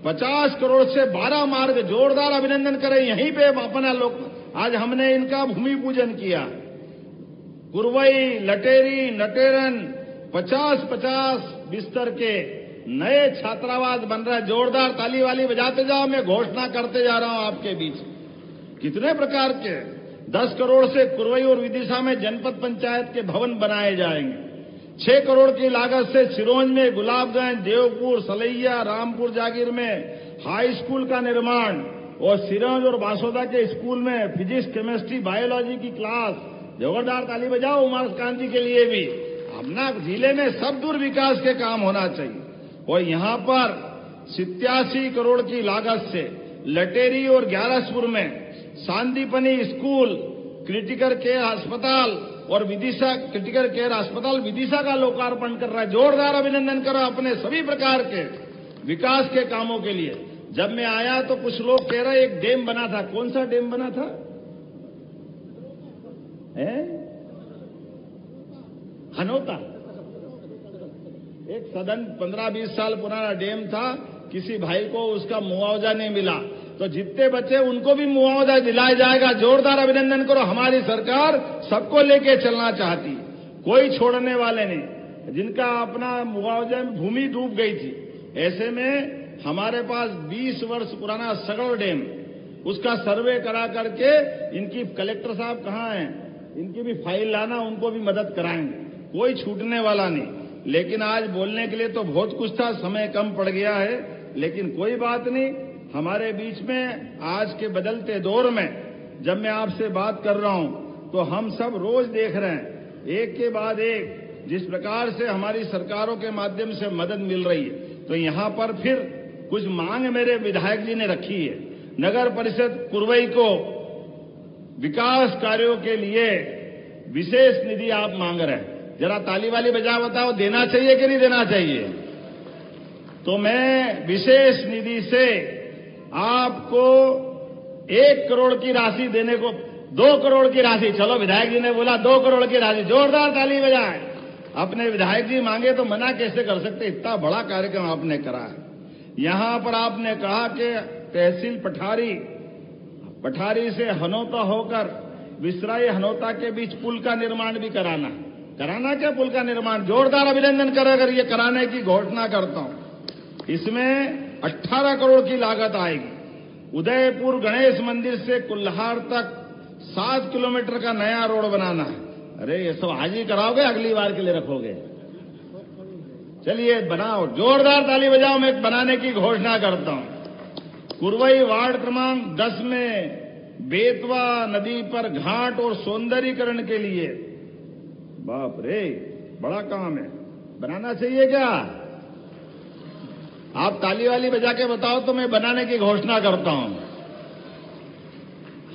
50 करोड़ से 12 मार्ग, जोरदार अभिनंदन करें। यहीं पे अपना लोग आज हमने इनका भूमि पूजन किया। कुरवई, लटेरी, नटेरन 50-50 बिस्तर के नए छात्रावास बन रहा है। जोरदार ताली वाली बजाते जाओ, मैं घोषणा करते जा रहा हूं आपके बीच। कितने प्रकार के 10 करोड़ से कुरवई और विदिशा में जनपद पंचायत के भवन बनाए जाएंगे। 6 करोड़ की लागत से सिरोंज में, गुलाबगंज, देवपुर, सलैया, रामपुर जागीर में हाई स्कूल का निर्माण और सिरोंज और बासोदा के स्कूल में फिजिक्स, केमिस्ट्री, बायोलॉजी की क्लास। जोरदार ताली बजाओ उमाकांत जी के लिए भी। अपना जिले में सब दूर विकास के काम होना चाहिए। और यहां पर 87 करोड़ की लागत से लटेरी और ग्यारसपुर में सांदीपनी स्कूल, क्रिटिकल केयर अस्पताल और विदिशा, क्रिटिकल केयर अस्पताल विदिशा का लोकार्पण कर रहा है। जोरदार अभिनंदन करो अपने सभी प्रकार के विकास के कामों के लिए। जब मैं आया तो कुछ लोग कह रहे एक डैम बना था। कौन सा डैम बना था? हनोता। एक सदन 15-20 साल पुराना डैम था, किसी भाई को उसका मुआवजा नहीं मिला, तो जितने बच्चे उनको भी मुआवजा दिलाया जाएगा। जोरदार अभिनंदन करो। हमारी सरकार सबको लेके चलना चाहती, कोई छोड़ने वाले नहीं। जिनका अपना मुआवजा में भूमि डूब गई थी, ऐसे में हमारे पास 20 वर्ष पुराना सगड़ डैम, उसका सर्वे करा करके इनकी कलेक्टर साहब कहाँ हैं, इनकी भी फाइल लाना, उनको भी मदद कराएंगे। कोई छूटने वाला नहीं। लेकिन आज बोलने के लिए तो बहुत कुछ था, समय कम पड़ गया है, लेकिन कोई बात नहीं। हमारे बीच में आज के बदलते दौर में जब मैं आपसे बात कर रहा हूं तो हम सब रोज देख रहे हैं एक के बाद एक जिस प्रकार से हमारी सरकारों के माध्यम से मदद मिल रही है। तो यहां पर फिर कुछ मांग मेरे विधायक जी ने रखी है। नगर परिषद कुरवई को विकास कार्यों के लिए विशेष निधि आप मांग रहे हैं। जरा ताली वाली बजा बताओ, देना चाहिए कि नहीं देना चाहिए? तो मैं विशेष निधि से आपको 1 करोड़ की राशि देने को, 2 करोड़ की राशि, चलो विधायक जी ने बोला 2 करोड़ की राशि, जोरदार ताली बजाएं। अपने विधायक जी मांगे तो मना कैसे कर सकते? इतना बड़ा कार्यक्रम आपने करा है। यहां पर आपने कहा कि तहसील पठारी से हनोता होकर विसराई हनोता के बीच पुल का निर्माण भी कराना क्या पुल का निर्माण? जोरदार अभिनंदन कर अगर ये कराने की घोषणा करता हूं। इसमें 18 करोड़ की लागत आएगी। उदयपुर गणेश मंदिर से कुल्हार तक 7 किलोमीटर का नया रोड बनाना है। अरे ये सब आज ही कराओगे, अगली बार के लिए रखोगे? चलिए बनाओ, जोरदार ताली बजाओ। मैं बनाने की घोषणा करता हूं। कुरवई वार्ड क्रमांक 10 में बेतवा नदी पर घाट और सौंदर्यीकरण के लिए, बाप रे बड़ा काम है, बनाना चाहिए क्या? आप ताली वाली बजा के बताओ तो मैं बनाने की घोषणा करता हूं।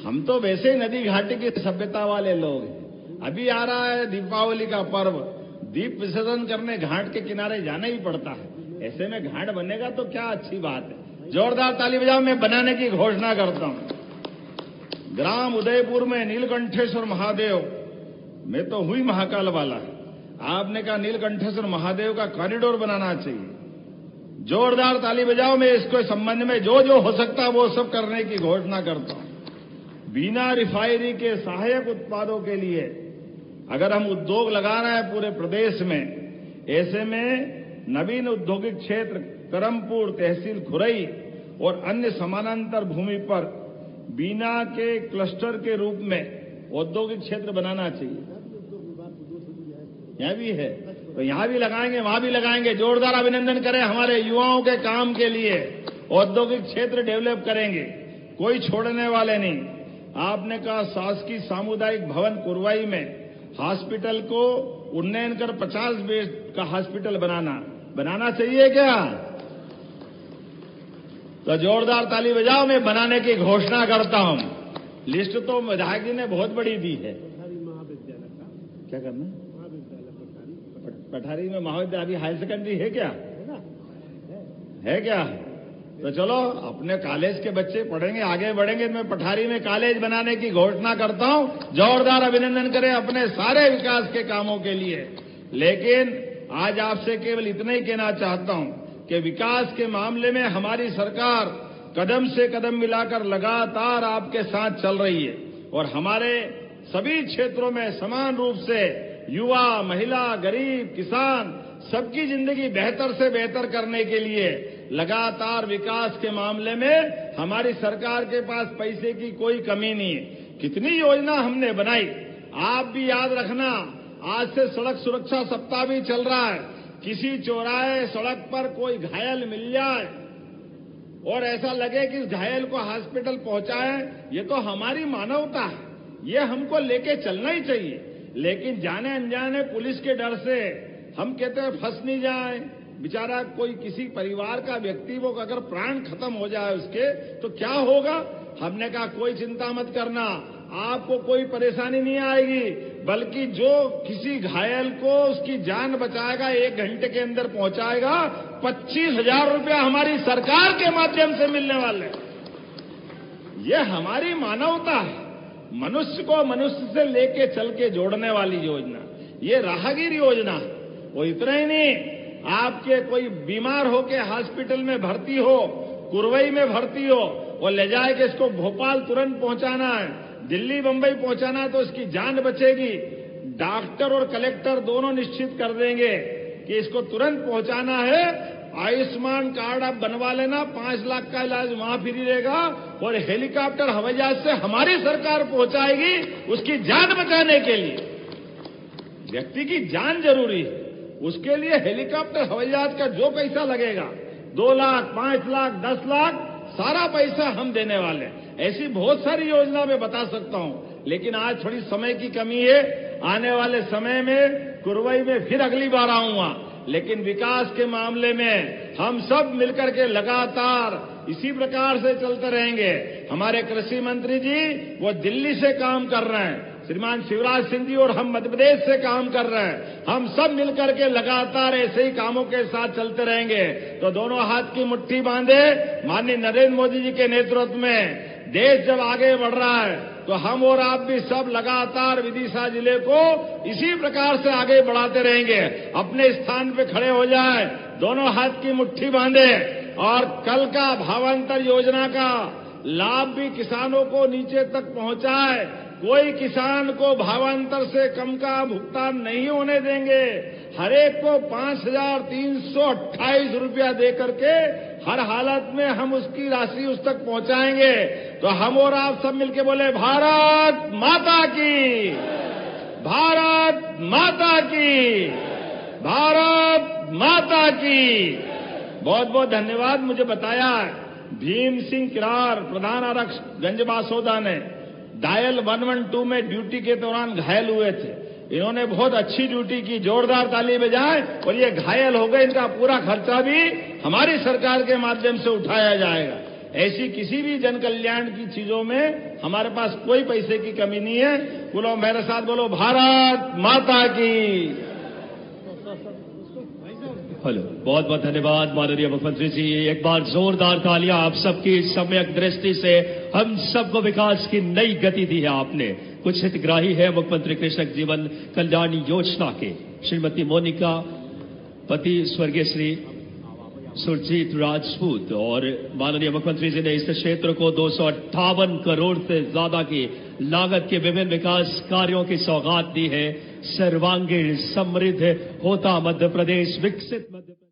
हम तो वैसे ही नदी घाटी की सभ्यता वाले लोग हैं। अभी आ रहा है दीपावली का पर्व, दीप विसर्जन करने घाट के किनारे जाना ही पड़ता है। ऐसे में घाट बनेगा तो क्या अच्छी बात है। जोरदार ताली बजाओ, मैं बनाने की घोषणा करता हूं। ग्राम उदयपुर में नीलकंठेश्वर महादेव में तो हुई महाकाल वाला है, आपने कहा नीलकंठेश्वर महादेव का कॉरिडोर बनाना चाहिए। जोरदार ताली बजाओ। मैं इसके संबंध में जो जो हो सकता है वो सब करने की घोषणा करता हूं। बीना रिफाइनरी के सहायक उत्पादों के लिए अगर हम उद्योग लगा रहे हैं पूरे प्रदेश में, ऐसे में नवीन औद्योगिक क्षेत्र करमपुर, तहसील खुरई और अन्य समानांतर भूमि पर बीना के क्लस्टर के रूप में औद्योगिक क्षेत्र बनाना चाहिए। यहां भी है तो यहां भी लगाएंगे, वहां भी लगाएंगे। जोरदार अभिनंदन करें हमारे युवाओं के काम के लिए। औद्योगिक क्षेत्र डेवलप करेंगे, कोई छोड़ने वाले नहीं। आपने कहा शासकीय सामुदायिक भवन कुरवाई में हॉस्पिटल को उन्नयन कर 50 बेड का हॉस्पिटल बनाना चाहिए क्या? तो जोरदार ताली बजाओ, मैं बनाने की घोषणा करता हूं। लिस्ट तो विधायक जी ने बहुत बड़ी दी है। महाविद्यालय का क्या करना महाविद्यालय पठारी में महाविद्यालय अभी हायर सेकेंडरी है क्या? है क्या? तो चलो अपने कॉलेज के बच्चे पढ़ेंगे, आगे बढ़ेंगे। मैं पठारी में कॉलेज बनाने की घोषणा करता हूं। जोरदार अभिनंदन करें अपने सारे विकास के कामों के लिए। लेकिन आज आपसे केवल इतना ही कहना चाहता हूं कि विकास के मामले में हमारी सरकार कदम से कदम मिलाकर लगातार आपके साथ चल रही है और हमारे सभी क्षेत्रों में समान रूप से युवा, महिला, गरीब, किसान सबकी जिंदगी बेहतर से बेहतर करने के लिए लगातार विकास के मामले में हमारी सरकार के पास पैसे की कोई कमी नहीं है। कितनी योजना हमने बनाई, आप भी याद रखना। आज से सड़क सुरक्षा सप्ताह भी चल रहा है। किसी चौराहे सड़क पर कोई घायल मिल जाए और ऐसा लगे कि इस घायल को हॉस्पिटल पहुंचाएं, ये तो हमारी मानवता है, ये हमको लेके चलना ही चाहिए। लेकिन जाने अनजाने पुलिस के डर से हम कहते हैं फंस नहीं जाए। बेचारा कोई किसी परिवार का व्यक्ति वो अगर प्राण खत्म हो जाए उसके तो क्या होगा? हमने कहा कोई चिंता मत करना, आपको कोई परेशानी नहीं आएगी, बल्कि जो किसी घायल को उसकी जान बचाएगा 1 घंटे के अंदर पहुंचाएगा, 25,000 रुपया हमारी सरकार के माध्यम से मिलने वाले। ये हमारी मानवता है, मनुष्य को मनुष्य से लेके चल के जोड़ने वाली योजना, ये राहगीर योजना। वो इतना ही नहीं, आपके कोई बीमार होके हॉस्पिटल में भर्ती हो, कुरवई में भर्ती हो, वो ले जाए कि इसको भोपाल तुरंत पहुंचाना है, दिल्ली बंबई पहुंचाना है, तो इसकी जान बचेगी। डॉक्टर और कलेक्टर दोनों निश्चित कर देंगे कि इसको तुरंत पहुंचाना है। आयुष्मान कार्ड आप बनवा लेना, 5 लाख का इलाज वहां फ्री रहेगा और हेलीकॉप्टर हवाई जहाज से हमारी सरकार पहुंचाएगी उसकी जान बचाने के लिए। व्यक्ति की जान जरूरी है, उसके लिए हेलीकॉप्टर हवाई जहाज का जो पैसा लगेगा, 2 लाख, 5 लाख, 10 लाख, सारा पैसा हम देने वाले। ऐसी बहुत सारी योजना मैं बता सकता हूं, लेकिन आज थोड़ी समय की कमी है। आने वाले समय में कुरवई में फिर अगली बार आऊंगा। लेकिन विकास के मामले में हम सब मिलकर के लगातार इसी प्रकार से चलते रहेंगे। हमारे कृषि मंत्री जी वो दिल्ली से काम कर रहे हैं, श्रीमान शिवराज सिंह जी, और हम मध्य प्रदेश से काम कर रहे हैं। हम सब मिलकर के लगातार ऐसे ही कामों के साथ चलते रहेंगे। तो दोनों हाथ की मुट्ठी बांधे, माननीय नरेंद्र मोदी जी के नेतृत्व में देश जब आगे बढ़ रहा है तो हम और आप भी सब लगातार विदिशा जिले को इसी प्रकार से आगे बढ़ाते रहेंगे। अपने स्थान पे खड़े हो जाए, दोनों हाथ की मुट्ठी बांधे और कल का भावांतर योजना का लाभ भी किसानों को नीचे तक पहुंचाए। कोई किसान को भावांतर से कम का भुगतान नहीं होने देंगे। हर एक को 5,328 रुपया दे करके हर हालत में हम उसकी राशि उस तक पहुंचाएंगे। तो हम और आप सब मिलके बोले भारत माता की, भारत माता की, भारत माता की। बहुत बहुत धन्यवाद। मुझे बताया भीम सिंह किरार, प्रधान आरक्षक गंजबासौदा ने डायल 112 में ड्यूटी के दौरान घायल हुए थे। इन्होंने बहुत अच्छी ड्यूटी की, जोरदार ताली बजाए। और ये घायल हो गए, इनका पूरा खर्चा भी हमारी सरकार के माध्यम से उठाया जाएगा। ऐसी किसी भी जन कल्याण की चीजों में हमारे पास कोई पैसे की कमी नहीं है। बोलो मेरे साथ, बोलो भारत माता की। हेलो, बहुत बहुत धन्यवाद माननीय मुख्यमंत्री जी। एक बार जोरदार तालियां आप सबकी सम्यक दृष्टि से हम सबको विकास की नई गति दी है आपने। कुछ हितग्राही है मुख्यमंत्री कृषक जीवन कल्याण योजना के। श्रीमती मोनिका, पति स्वर्गीय श्री सुरजीत राजपूत, और माननीय मुख्यमंत्री जी ने इस क्षेत्र को 258 करोड़ से ज्यादा की लागत के विभिन्न विकास कार्यों की सौगात दी है। सर्वांगीण समृद्ध होता मध्य प्रदेश, विकसित मध्य प्रदेश।